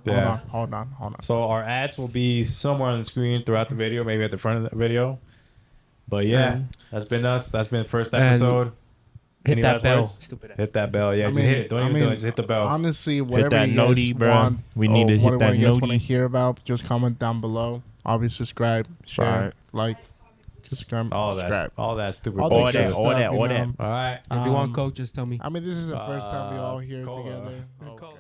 Yeah. Hold on. So our ads will be somewhere on the screen throughout the video, maybe at the front of the video. But yeah, that's been us. That's been the first And episode. Hit Any that last bell. words? Stupid ass. Hit that bell. Yeah, I just mean- hit it. Don't I even do mean, it. Just hit the bell. Honestly, whatever that you guys noti, bro. want, We need to hit whatever that you guys want to noti. hear about, just comment down below. Obviously, subscribe, share, Right. like, subscribe, all subscribe. that stupid All bullshit. that stuff, you know. All right. If you want Um, coke, just tell me. I mean, this is the first time we all here cola. together. Cola.